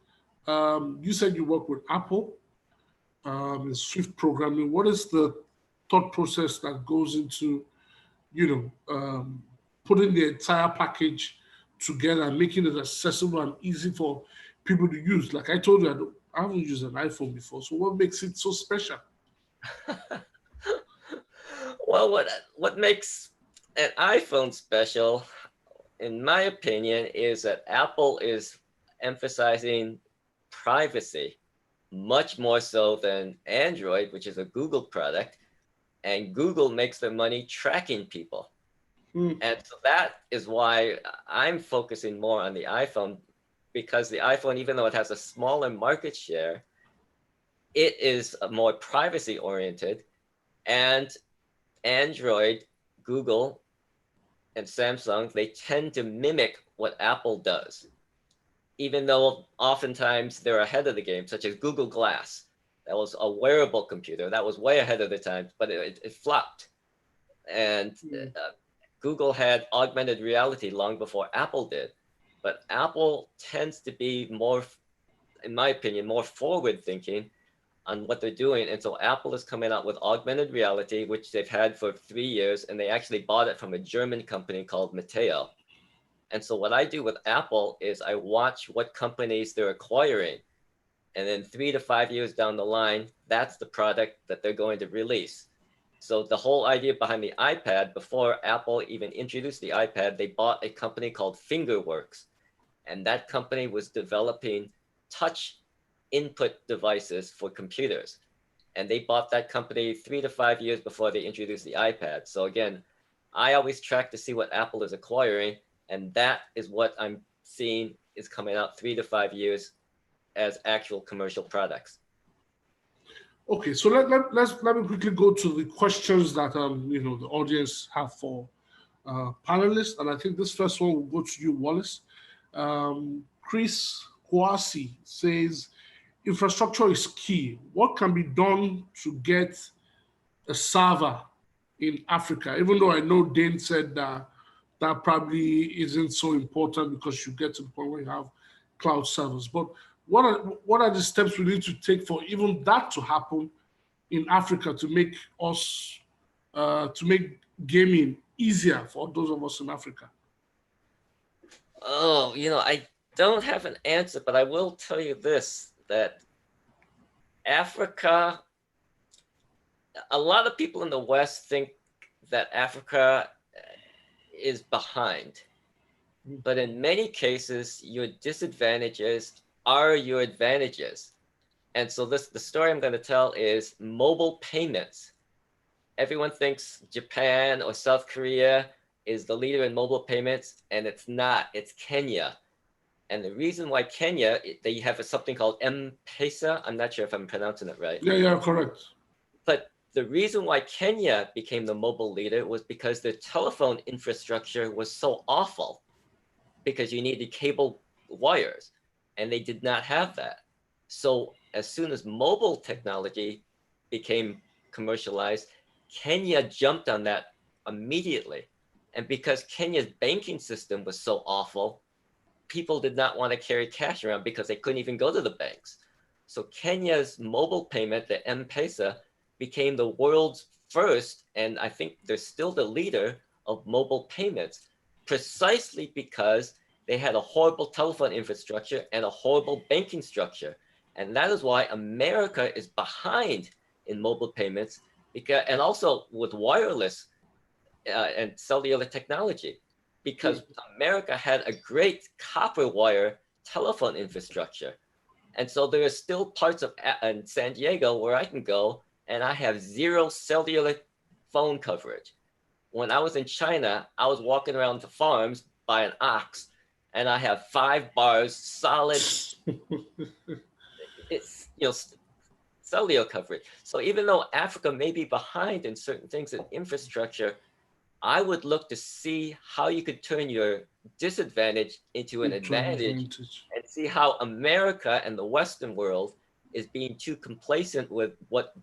You said you work with Apple in Swift programming. What is the thought process that goes into, putting the entire package together and making it accessible and easy for people to use? Like I told you, I haven't used an iPhone before. So what makes it so special? Well, what makes an iPhone special, in my opinion, is that Apple is emphasizing privacy much more so than Android, which is a Google product, and Google makes their money tracking people. And so that is why I'm focusing more on the iPhone, because the iPhone, even though it has a smaller market share, it is more privacy oriented. And Android, Google, and Samsung, they tend to mimic what Apple does, even though oftentimes they're ahead of the game, such as Google Glass. That was a wearable computer that was way ahead of the time, but it flopped. And Google had augmented reality long before Apple did. But Apple tends to be more, in my opinion, more forward thinking on what they're doing. And so Apple is coming out with augmented reality, which they've had for 3 years, and they actually bought it from a German company called Mateo. And so what I do with Apple is I watch what companies they're acquiring. And then 3 to 5 years down the line, that's the product that they're going to release. So the whole idea behind the iPad, before Apple even introduced the iPad, they bought a company called Fingerworks. And that company was developing touch input devices for computers. And they bought that company 3 to 5 years before they introduced the iPad. So again, I always track to see what Apple is acquiring, and that is what I'm seeing is coming out 3 to 5 years as actual commercial products. Okay, so let me quickly go to the questions that the audience have for panelists, and I think this first one will go to you, Wallace. Chris Kwasi says, infrastructure is key. What can be done to get a server in Africa? Even though I know Dane said that probably isn't so important because you get to the point where you have cloud servers. But what are the steps we need to take for even that to happen in Africa to make us to make gaming easier for those of us in Africa? Oh, I don't have an answer, but I will tell you this, that Africa, a lot of people in the West think that Africa is behind. But in many cases, your disadvantages are your advantages. And so the story I'm going to tell is mobile payments. Everyone thinks Japan or South Korea is the leader in mobile payments, and it's not. It's Kenya. And the reason why Kenya, they have something called M-Pesa. I'm not sure if I'm pronouncing it right. Yeah, correct. But the reason why Kenya became the mobile leader was because their telephone infrastructure was so awful, because you needed cable wires, and they did not have that. So as soon as mobile technology became commercialized, Kenya jumped on that immediately. And because Kenya's banking system was so awful, people did not want to carry cash around because they couldn't even go to the banks. So Kenya's mobile payment, the M-Pesa, became the world's first, and I think they're still the leader of mobile payments, precisely because they had a horrible telephone infrastructure and a horrible banking structure. And that is why America is behind in mobile payments, and also with wireless and cellular technology, because America had a great copper wire telephone infrastructure. And so there are still parts of in San Diego where I can go and I have zero cellular phone coverage. When I was in China, I was walking around the farms by an ox, and I have 5 bars solid. It's cellular coverage. So even though Africa may be behind in certain things in infrastructure, I would look to see how you could turn your disadvantage into an advantage, and see how America and the Western world is being too complacent with what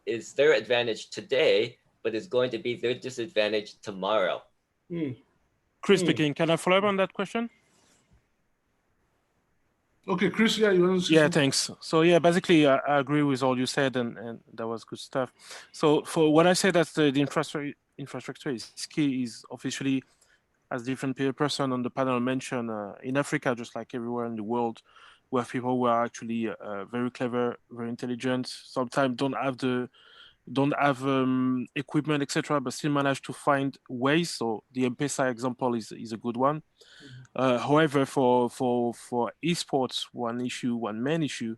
is their advantage today, but is going to be their disadvantage tomorrow. Chris speaking. Can I follow up on that question? Okay, Chris, you want to say something? Thanks. So basically, I agree with all you said, and that was good stuff. So for when I say that the infrastructure is key, is officially, as different person on the panel mentioned, in Africa, just like everywhere in the world, we have people who are actually very clever, very intelligent, sometimes don't have equipment, etc., but still manage to find ways. So the M-Pesa example is a good one. However, for esports, one main issue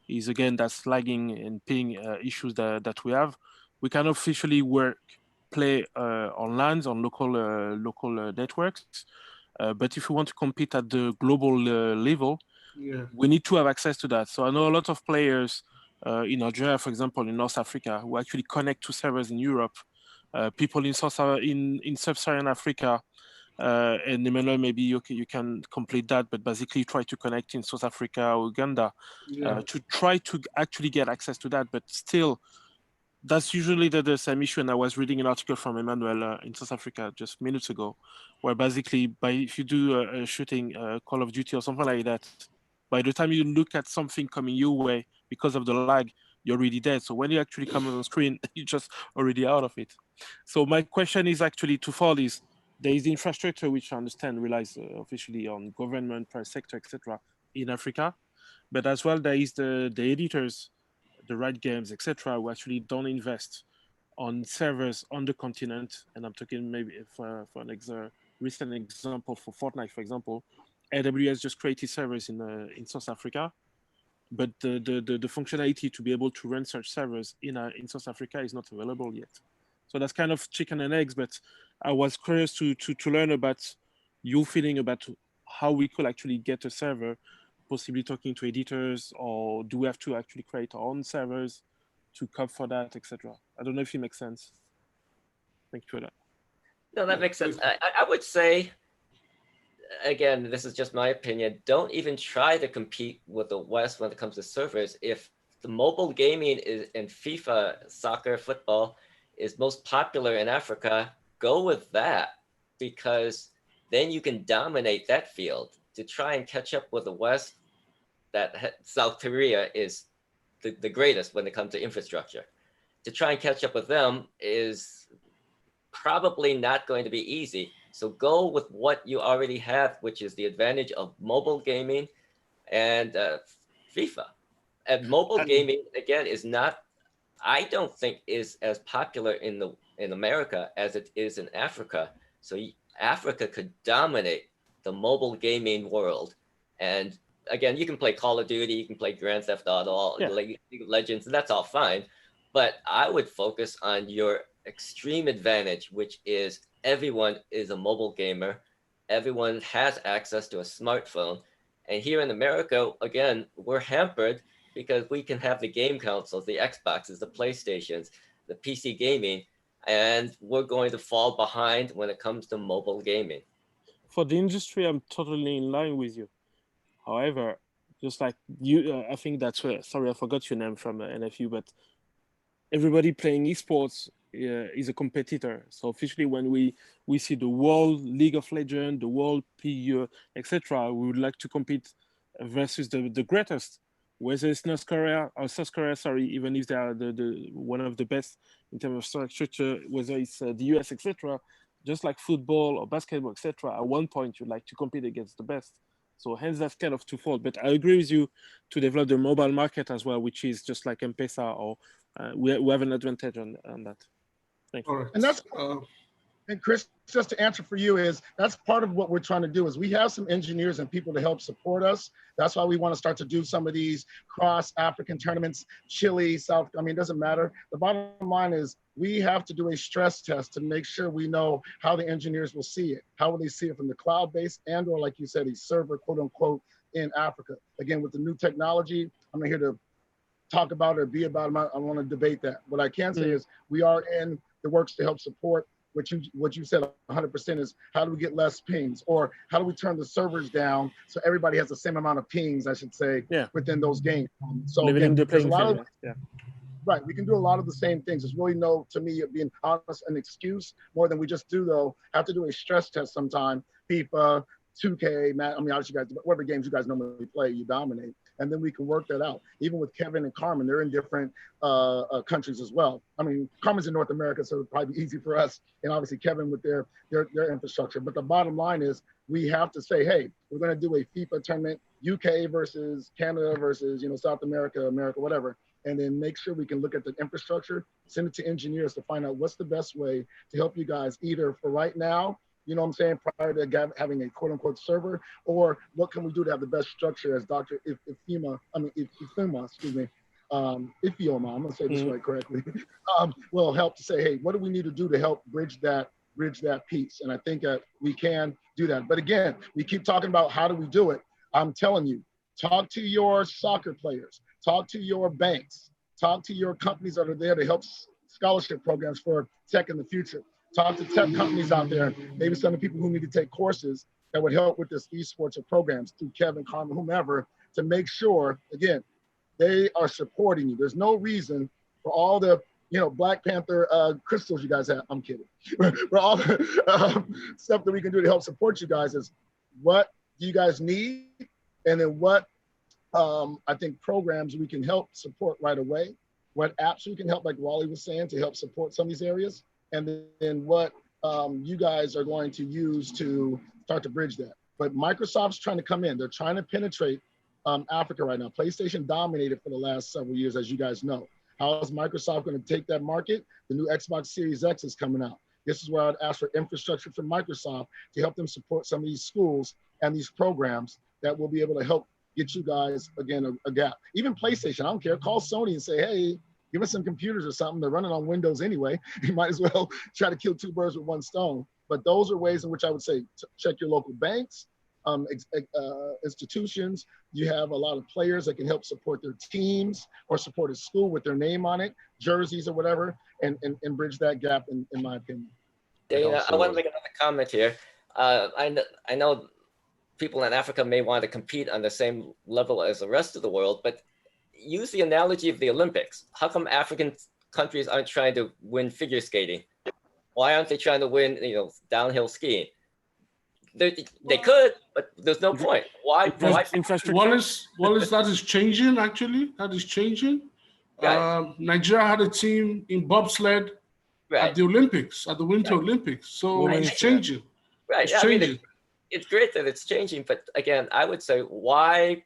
is, again, that's lagging and ping issues that we have. We can officially play on LANs, on local networks, but if we want to compete at the global level, we need to have access to that. So I know a lot of players in Algeria, for example, in North Africa, who actually connect to servers in Europe, people in sub-Saharan Africa. And Emmanuel, maybe you can complete that, but basically try to connect in South Africa or Uganda to try to actually get access to that. But still, that's usually the same issue. And I was reading an article from Emmanuel in South Africa just minutes ago, where basically if you do a shooting Call of Duty or something like that, by the time you look at something coming your way because of the lag, you're already dead. So when you actually come on the screen, you're just already out of it. So my question is actually twofold: is there is the infrastructure, which I understand relies officially on government, private sector, etc. in Africa, but as well there is the editors, the right games, etc., who actually don't invest on servers on the continent. And I'm talking maybe for an recent example for Fortnite, for example, AWS just created servers in South Africa, but the functionality to be able to run such servers in South Africa is not available yet. So that's kind of chicken and eggs, but I was curious to learn about your feeling about how we could actually get a server, possibly talking to editors, or do we have to actually create our own servers to cover for that, etc. I don't know if it makes sense. Thank you for that. No, that makes sense. I would say, again, this is just my opinion, don't even try to compete with the West when it comes to servers. If the mobile gaming and FIFA, soccer, football is most popular in Africa, go with that, because then you can dominate that field. To try and catch up with the West, that South Korea is the greatest when it comes to infrastructure. To try and catch up with them is probably not going to be easy. So go with what you already have, which is the advantage of mobile gaming and FIFA. And mobile gaming, again, is not, I don't think is as popular in America as it is in Africa. So Africa could dominate the mobile gaming world. And again, you can play Call of Duty, you can play Grand Theft Auto, League of Legends, and that's all fine. But I would focus on your extreme advantage, which is everyone is a mobile gamer. Everyone has access to a smartphone. And here in America, again, we're hampered because we can have the game consoles, the Xboxes, the PlayStations, the PC gaming, and we're going to fall behind when it comes to mobile gaming. For the industry, I'm totally in line with you. However, just like you, I think that's where, sorry, I forgot your name from NFU, but everybody playing esports is a competitor. So officially, when we see the World League of Legends, the World PU, etc., we would like to compete versus the greatest, whether it's North Korea or South Korea, sorry, even if they are the one of the best in terms of structure, whether it's the US, etc., just like football or basketball, etc., at one point you'd like to compete against the best. So hence that's kind of twofold. But I agree with you to develop the mobile market as well, which is just like M-Pesa, or we have an advantage on that. Thank you. All right. And that's and Chris, just to answer for you is that's part of what we're trying to do is we have some engineers and people to help support us. That's why we want to start to do some of these cross African tournaments, Chile, South, I mean, it doesn't matter. The bottom line is we have to do a stress test to make sure we know how the engineers will see it. How will they see it from the cloud-based and or like you said, a server, quote unquote, in Africa. Again, with the new technology, I'm not here to talk about it or be about it. I want to debate that. What I can say is we are in the works to help support what you said 100% is how do we get less pings, or how do we turn the servers down so everybody has the same amount of pings, I should say, within those games. So again, there's a lot of, right, we can do a lot of the same things. There's really no, to me, being honest, an excuse more than we just do though, have to do a stress test sometime. FIFA, 2K, I mean, obviously you guys, whatever games you guys normally play, you dominate. And then we can work that out. Even with Kevin and Carmen, they're in different countries as well. I mean, Carmen's in North America, so it'd probably be easy for us. And obviously Kevin with their infrastructure. But the bottom line is we have to say, hey, we're gonna do a FIFA tournament, UK versus Canada versus, South America, whatever. And then make sure we can look at the infrastructure, send it to engineers to find out what's the best way to help you guys either for right now, you know what I'm saying, prior to having a quote unquote server, or what can we do to have the best structure as Dr. Ifeoma, I'm gonna say this right correctly, will help to say, hey, what do we need to do to help bridge that piece? And I think that we can do that. But again, we keep talking about how do we do it. I'm telling you, talk to your soccer players, talk to your banks, talk to your companies that are there to help scholarship programs for tech in the future. Talk to tech companies out there, maybe some of the people who need to take courses that would help with this esports or programs through Kevin, Carmen, whomever, to make sure, again, they are supporting you. There's no reason for all the Black Panther crystals you guys have. I'm kidding. For all the stuff that we can do to help support you guys is what do you guys need? And then what I think programs we can help support right away. What apps we can help, like Wally was saying, to help support some of these areas. And then what you guys are going to use to start to bridge that. But Microsoft's trying to come in. They're trying to penetrate Africa right now. PlayStation dominated for the last several years, as you guys know. How is Microsoft going to take that market? The new Xbox Series X is coming out. This is where I'd ask for infrastructure from Microsoft to help them support some of these schools and these programs that will be able to help get you guys, again, a gap. Even PlayStation, I don't care. Call Sony and say, hey, give us some computers or something. They're running on Windows anyway. You might as well try to kill two birds with one stone. But those are ways in which I would say check your local banks, institutions. You have a lot of players that can help support their teams or support a school with their name on it, jerseys or whatever, and bridge that gap, in my opinion. Dana, I want to make another comment here. I know people in Africa may want to compete on the same level as the rest of the world, but use the analogy of the Olympics. How come African countries aren't trying to win figure skating? Why aren't they trying to win, downhill skiing? They could, but there's no point. Why? Wallace, that is changing, actually. That is changing. Right. Nigeria had a team in bobsled at the Olympics, at the Winter Olympics. So it's changing. Right. It's changing. It's great that it's changing, but again, I would say why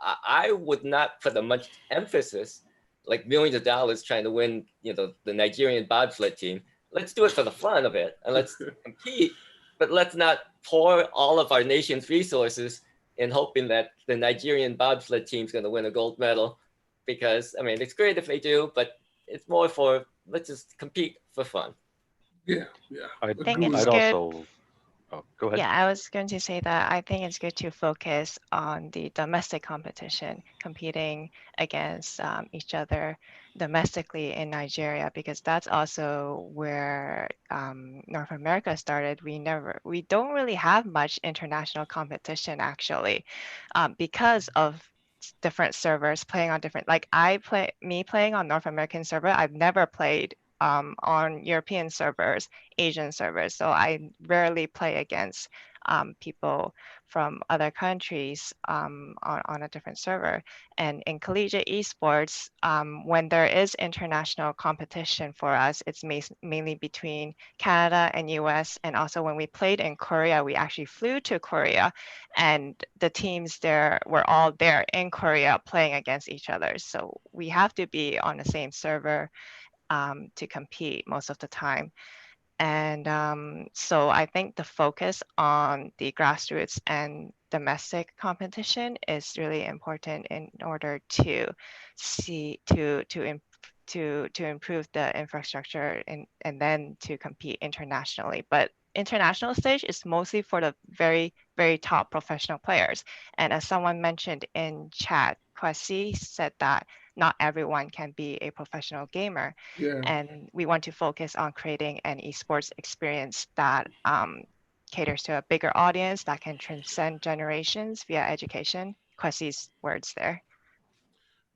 I would not put a much emphasis, like millions of dollars trying to win, the Nigerian bobsled team. Let's do it for the fun of it, and let's compete, but let's not pour all of our nation's resources in hoping that the Nigerian bobsled team's going to win a gold medal, because, it's great if they do, but it's more for, let's just compete for fun. Yeah. I'd it's also... Oh, go ahead. Yeah, I was going to say that I think it's good to focus on the domestic competition, competing against each other domestically in Nigeria, because that's also where North America started. We don't really have much international competition, actually, because of different servers playing on different, like playing on North American server, I've never played on European servers, Asian servers. So I rarely play against people from other countries on a different server. And in collegiate esports, when there is international competition for us, it's mainly between Canada and US. And also when we played in Korea, we actually flew to Korea, and the teams there were all there in Korea playing against each other. So we have to be on the same server to compete most of the time. And so I think the focus on the grassroots and domestic competition is really important in order to improve the infrastructure and then to compete internationally. But international stage is mostly for the very, very top professional players. And as someone mentioned in chat, Kwasi said that not everyone can be a professional gamer. Yeah. And we want to focus on creating an esports experience that caters to a bigger audience, that can transcend generations via education. Kwasi's words there.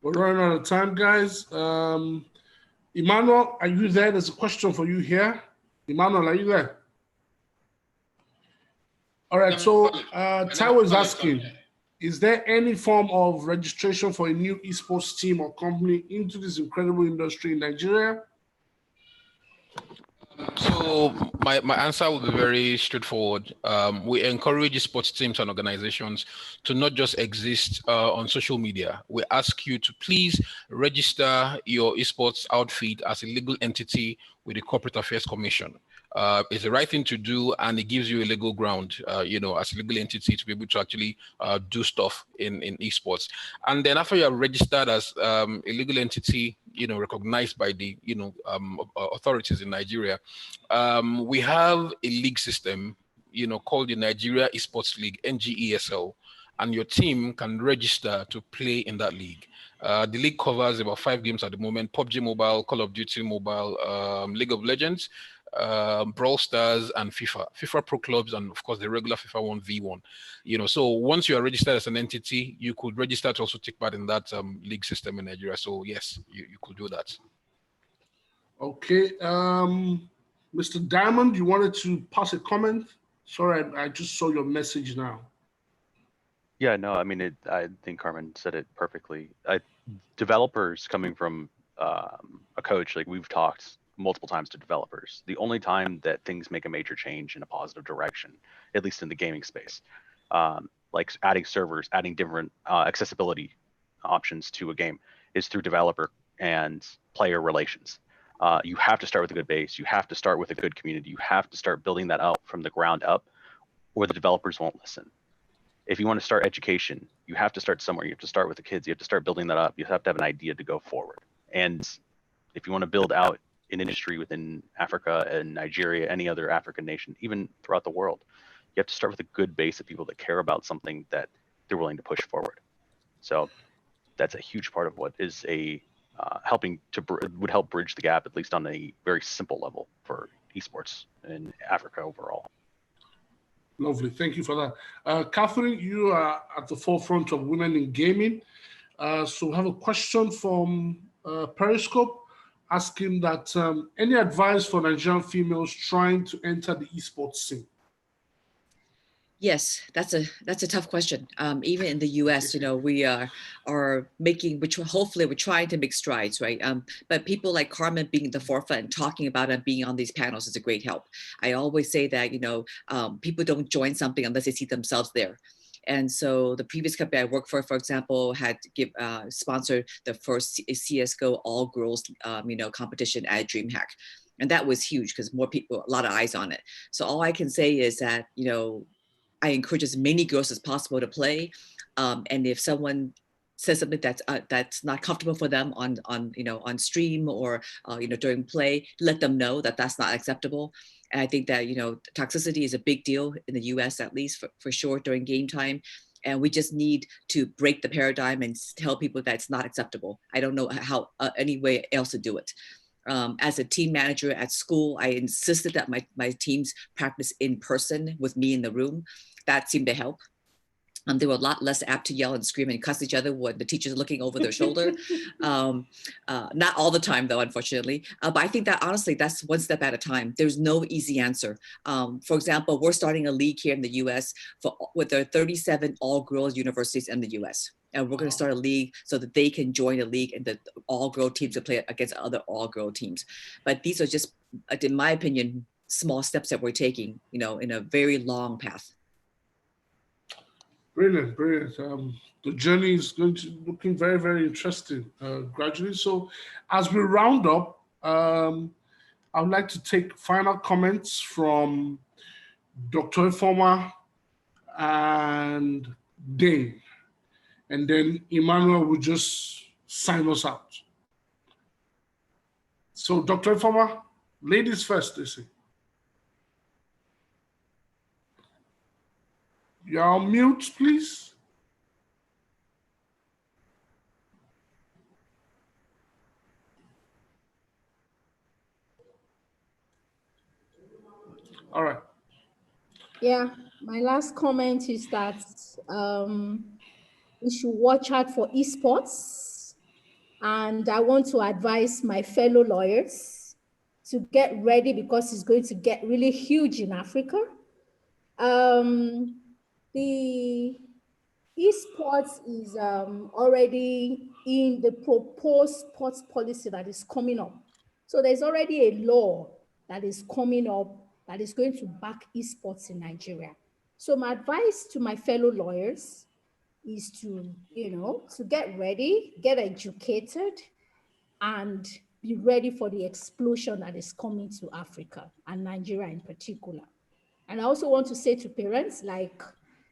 We're running out of time, guys. Emmanuel, are you there? There's a question for you here. Emmanuel, are you there? All right, so Taiwo is asking, is there any form of registration for a new esports team or company into this incredible industry in Nigeria? So my answer will be very straightforward. We encourage esports teams and organizations to not just exist on social media. We ask you to please register your esports outfit as a legal entity with the Corporate Affairs Commission. It's the right thing to do, and it gives you a legal ground, as a legal entity to be able to actually do stuff in esports. And then after you are registered as a legal entity, recognized by the, authorities in Nigeria, we have a league system, called the Nigeria Esports League, NGESL. and your team can register to play in that league. The league covers about 5 games at the moment: PUBG Mobile, Call of Duty Mobile, League of Legends, Brawl Stars, and FIFA Pro Clubs, and of course the regular FIFA 1v1. So once you are registered as an entity, you could register to also take part in that league system in Nigeria. So yes, you could do that. Okay, Mr. Diamond, you wanted to pass a comment? Sorry, I just saw your message now. Yeah, no, I mean, I think Carmen said it perfectly. Developers coming from a coach, like we've talked multiple times to developers, the only time that things make a major change in a positive direction, at least in the gaming space, like adding servers, adding different accessibility options to a game, is through developer and player relations. You have to start with a good base. You have to start with a good community. You have to start building that out from the ground up, or the developers won't listen. If you want to start education, you have to start somewhere. You have to start with the kids. You have to start building that up. You have to have an idea to go forward. And if you want to build out an industry within Africa and Nigeria, any other African nation, even throughout the world, you have to start with a good base of people that care about something that they're willing to push forward. So that's a huge part of what is would help bridge the gap, at least on a very simple level, for esports in Africa overall. Lovely, thank you for that. Catherine, you are at the forefront of women in gaming. So we have a question from Periscope asking that any advice for Nigerian females trying to enter the esports scene? Yes, that's a tough question. Even in the U.S., we are making, which hopefully we're trying to make strides, right? But people like Carmen being at the forefront and talking about it and being on these panels is a great help. I always say that people don't join something unless they see themselves there. And so the previous company I worked for example, had sponsored the first CS:GO all girls, competition at DreamHack. And that was huge because more people, a lot of eyes on it. So all I can say is that, I encourage as many girls as possible to play. And if someone says something that's not comfortable for them on stream or during play, let them know that that's not acceptable. And I think that toxicity is a big deal in the U.S. at least for sure during game time. And we just need to break the paradigm and tell people that it's not acceptable. I don't know how any way else to do it. As a team manager at school, I insisted that my teams practice in person with me in the room. That seemed to help. They were a lot less apt to yell and scream and cuss each other when the teacher's looking over their shoulder. Not all the time, though, unfortunately. But I think that, honestly, that's one step at a time. There's no easy answer. For example, we're starting a league here in the U.S. with the 37 all-girls universities in the U.S. And we're going to start a league so that they can join a league and the all-girl teams to play against other all-girl teams. But these are just, in my opinion, small steps that we're taking, in a very long path. Brilliant, brilliant. The journey is looking very, very interesting gradually. So as we round up, I would like to take final comments from Dr. Ifoma and Dane. And then Emmanuel will just sign us out. So Dr. Ifoma, ladies first, they say. You're on mute, please. All right. Yeah, my last comment is that we should watch out for esports. And I want to advise my fellow lawyers to get ready because it's going to get really huge in Africa. The esports is already in the proposed sports policy that is coming up. So there's already a law that is coming up that is going to back esports in Nigeria. So my advice to my fellow lawyers is to, to get ready, get educated, and be ready for the explosion that is coming to Africa and Nigeria in particular. And I also want to say to parents, like,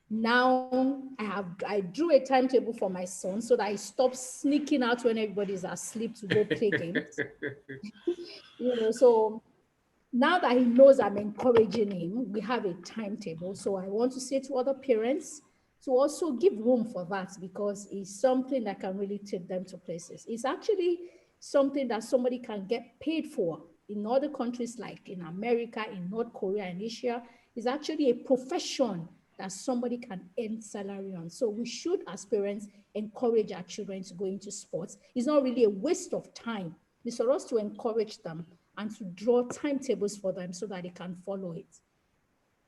now I drew a timetable for my son so that I stop sneaking out when everybody's asleep to go play games. So now that he knows I'm encouraging him, we have a timetable. So I want to say to other parents to also give room for that, because it's something that can really take them to places. It's actually something that somebody can get paid for in other countries, like in America, in North Korea, in Asia. It's actually a profession that somebody can earn salary on. So we should, as parents, encourage our children to go into sports. It's not really a waste of time. It's for us to encourage them and to draw timetables for them so that they can follow it.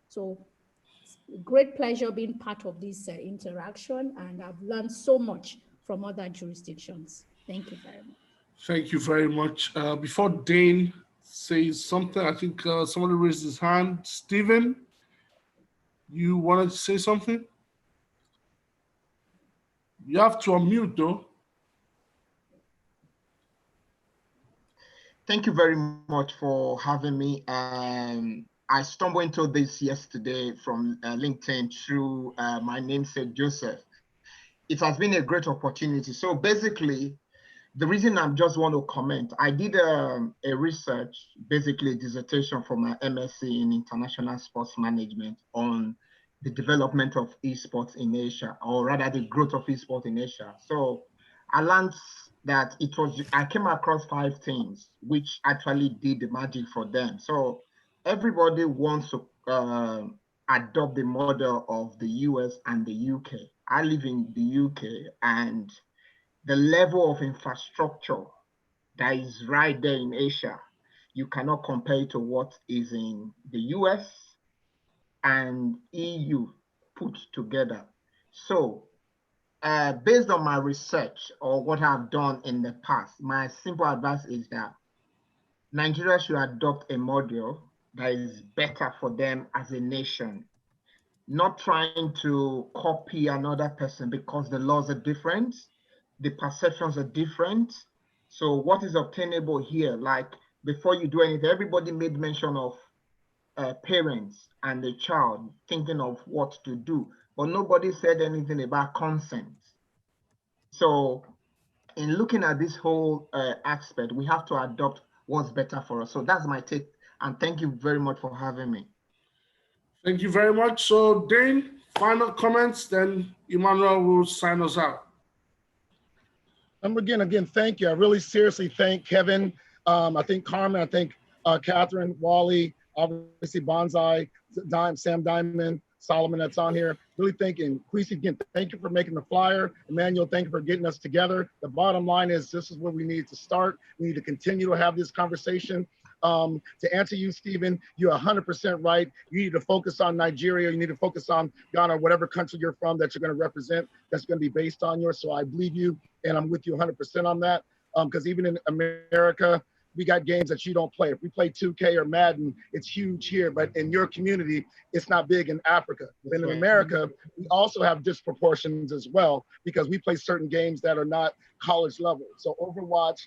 So great pleasure being part of this interaction, and I've learned so much from other jurisdictions. Thank you very much. Thank you very much. Before Dane says something, I think somebody raised his hand. Stephen, you wanted to say something? You have to unmute though. Thank you very much for having me. I stumbled into this yesterday from LinkedIn through my namesake, Joseph. It has been a great opportunity. So basically, the reason I just want to comment, I did a research, basically a dissertation for my MSc in International Sports Management on the development of esports in Asia, or rather the growth of esports in Asia. So I learned that I came across 5 things which actually did the magic for them. So everybody wants to adopt the model of the US and the UK. I live in the UK, and the level of infrastructure that is right there in Asia, you cannot compare it to what is in the US and EU put together. So based on my research or what I've done in the past, my simple advice is that Nigeria should adopt a model that is better for them as a nation, not trying to copy another person because the laws are different, the perceptions are different. So what is obtainable here? Like before you do anything, everybody made mention of parents and the child thinking of what to do, but nobody said anything about consent. So in looking at this whole aspect, we have to adopt what's better for us. So that's my take. And thank you very much for having me. Thank you very much. So Dane, final comments, then Emmanuel will sign us out. Again, thank you. I really seriously thank Kevin. I think Carmen, I think Catherine, Wally, obviously Bonsai, Sam Diamond, Solomon that's on here. Really thanking Queasy again. Thank you for making the flyer. Emmanuel, thank you for getting us together. The bottom line is this is where we need to start. We need to continue to have this conversation. To answer you, Stephen, you're 100% right. You need to focus on Nigeria. You need to focus on Ghana, whatever country you're from that you're going to represent. That's going to be based on yours. So I believe you, and I'm with you 100% on that. Because even in America, we got games that you don't play. If we play 2K or Madden, it's huge here, but in your community, it's not big in Africa. And in America, we also have disproportions as well, because we play certain games that are not college level. So Overwatch,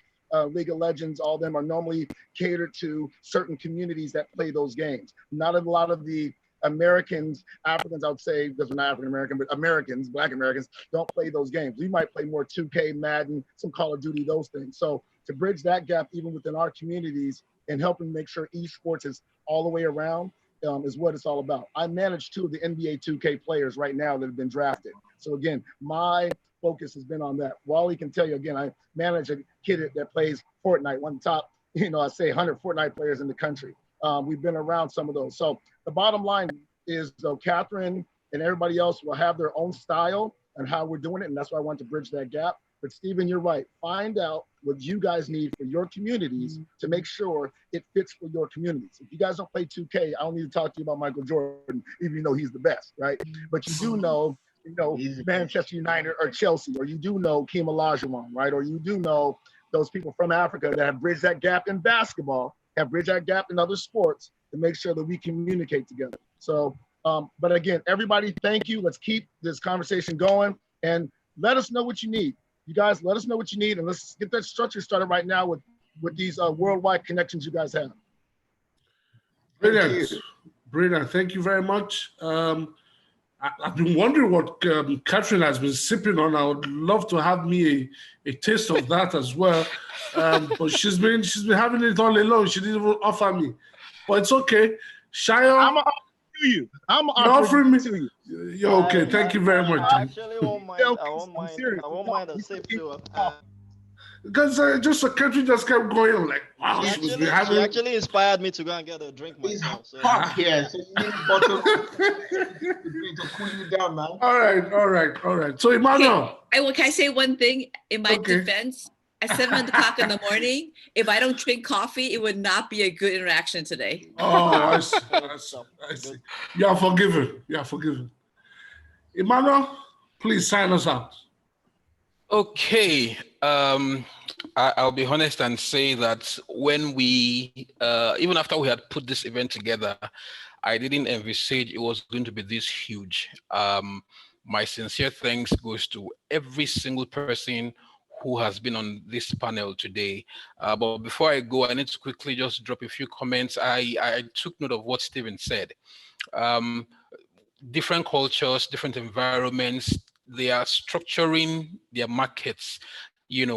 League of Legends, all of them are normally catered to certain communities that play those games. Not a lot of the Americans, Africans, I would say, because we're not African American, but Americans, Black Americans, don't play those games. We might play more 2K, Madden, some Call of Duty, those things. So to bridge that gap, even within our communities, and helping make sure esports is all the way around, is what it's all about. I manage 2 of the NBA 2K players right now that have been drafted. So again, my focus has been on that. Wally can tell you, again, I manage a kid that plays Fortnite, one of the top, I say 100 Fortnite players in the country. We've been around some of those. So the bottom line is, Catherine and everybody else will have their own style and how we're doing it. And that's why I want to bridge that gap. But Stephen, you're right. Find out what you guys need for your communities to make sure it fits for your communities. If you guys don't play 2K, I don't need to talk to you about Michael Jordan, even though he's the best, right? But you do know, Manchester United or Chelsea, or you do know Keem Olajuwon, right? Or you do know those people from Africa that have bridged that gap in basketball, have bridged that gap in other sports to make sure that we communicate together. So, but again, everybody, thank you. Let's keep this conversation going and let us know what you need. You guys, let us know what you need, and let's get that structure started right now with these worldwide connections you guys have. Brilliant. Brilliant. Thank you very much. I've been wondering what Catherine has been sipping on. I would love to have me a taste of that as well. But she's been having it all alone. She didn't even offer me. But it's okay. Shia, I'm offering to you. I'm offering me to you. Yo, okay, thank you very much. I actually won't mind. I won't mind. I won't mind a sip too. Because just the country just kept going. I'm like, wow, She actually inspired me to go and get a drink myself. So. Hot here, so you need a bottle to cool you down, man. All right. So Emmanuel. Okay, can I say one thing in my defense? At 7 o'clock in the morning, if I don't drink coffee, it would not be a good interaction today. Oh, I see. You are forgiven. Emmanuel, please sign us out. Okay. I'll be honest and say that when we, even after we had put this event together, I didn't envisage it was going to be this huge. My sincere thanks goes to every single person who has been on this panel today. But before I go, I need to quickly just drop a few comments. I took note of what Stephen said. Different cultures, different environments, they are structuring their markets, in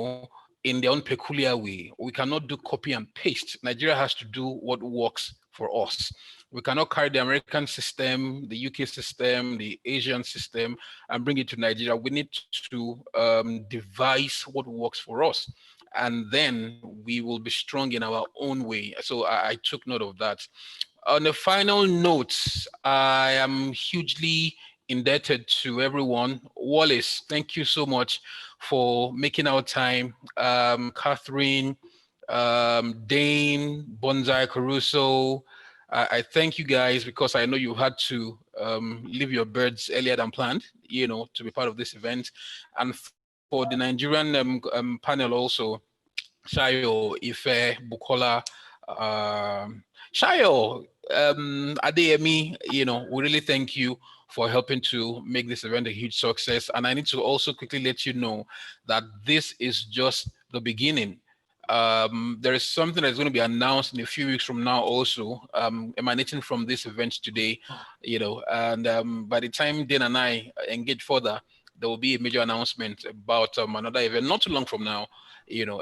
their own peculiar way. We cannot do copy and paste. Nigeria has to do what works for us. We cannot carry the American system, the UK system, the Asian system, and bring it to Nigeria. We need to devise what works for us. And then we will be strong in our own way. So I took note of that. On a final note, I am hugely indebted to everyone. Wallace, thank you so much for making our time. Catherine, Dane, Bonsai Caruso, I thank you guys because I know you had to leave your birds earlier than planned, to be part of this event. And for the Nigerian panel also, Shayo, Ife, Bukola, Shayo, Adeyemi, we really thank you for helping to make this event a huge success. And I need to also quickly let you know that this is just the beginning. There is something that's going to be announced in a few weeks from now also, emanating from this event today, and by the time Dan and I engage further, there will be a major announcement about another event not too long from now,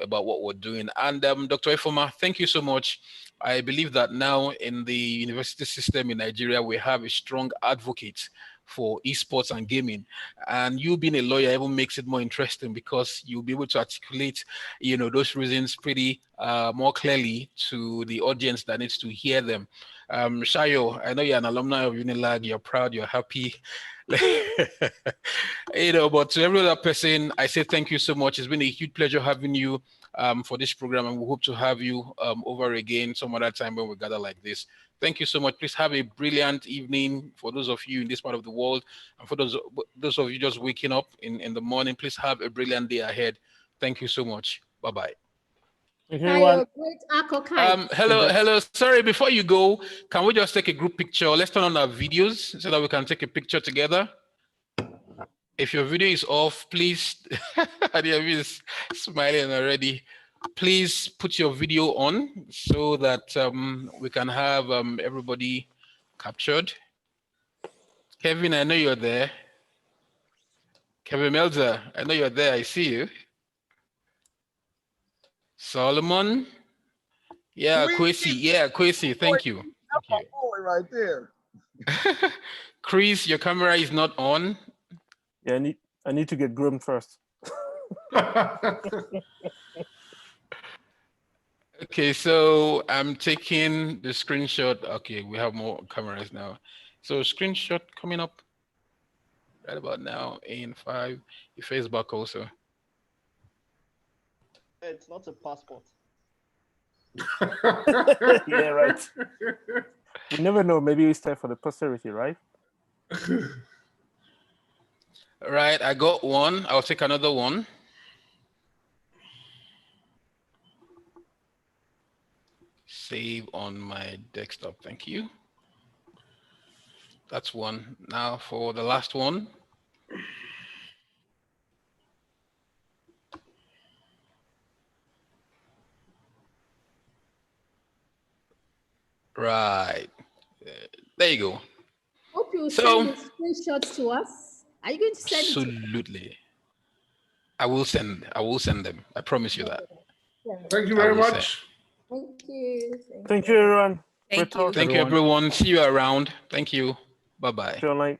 about what we're doing. And Dr. Efoma, thank you so much. I believe that now in the university system in Nigeria, we have a strong advocate for esports and gaming. And you being a lawyer even makes it more interesting because you'll be able to articulate, those reasons pretty more clearly to the audience that needs to hear them. Shayo, I know you're an alumni of Unilag, you're proud, you're happy. But to every other person, I say thank you so much. It's been a huge pleasure having you for this program, and we hope to have you over again some other time when we gather like this. Thank you so much. Please have a brilliant evening for those of you in this part of the world, and for those of you just waking up in the morning, please have a brilliant day ahead. Thank you so much. Bye-bye. Hello. Sorry, before you go, can we just take a group picture? Let's turn on our videos so that we can take a picture together. If your video is off, please, Adiyemi is smiling already. Please put your video on so that we can have everybody captured. Kevin, I know you're there. Kevin Melzer, I know you're there. I see you. Solomon. Yeah, Kwesi. Thank you. That's my boy right there. Chris, your camera is not on. Yeah, I need to get groomed first. Okay, so I'm taking the screenshot. Okay, we have more cameras now. So screenshot coming up right about now in 5. Your Facebook also. It's not a passport. Yeah, right. We never know. Maybe it's time for the posterity, right? Right, I got one. I'll take another one. Save on my desktop. Thank you. That's one. Now for the last one. Right. There you go. Hope you send the screenshots to us. Are you going to send it to us? Absolutely. I will send them. I promise you that. Thank you very much. Thank you. Thank you, everyone. Thank you, everyone. See you around. Thank you. Bye-bye. See you online.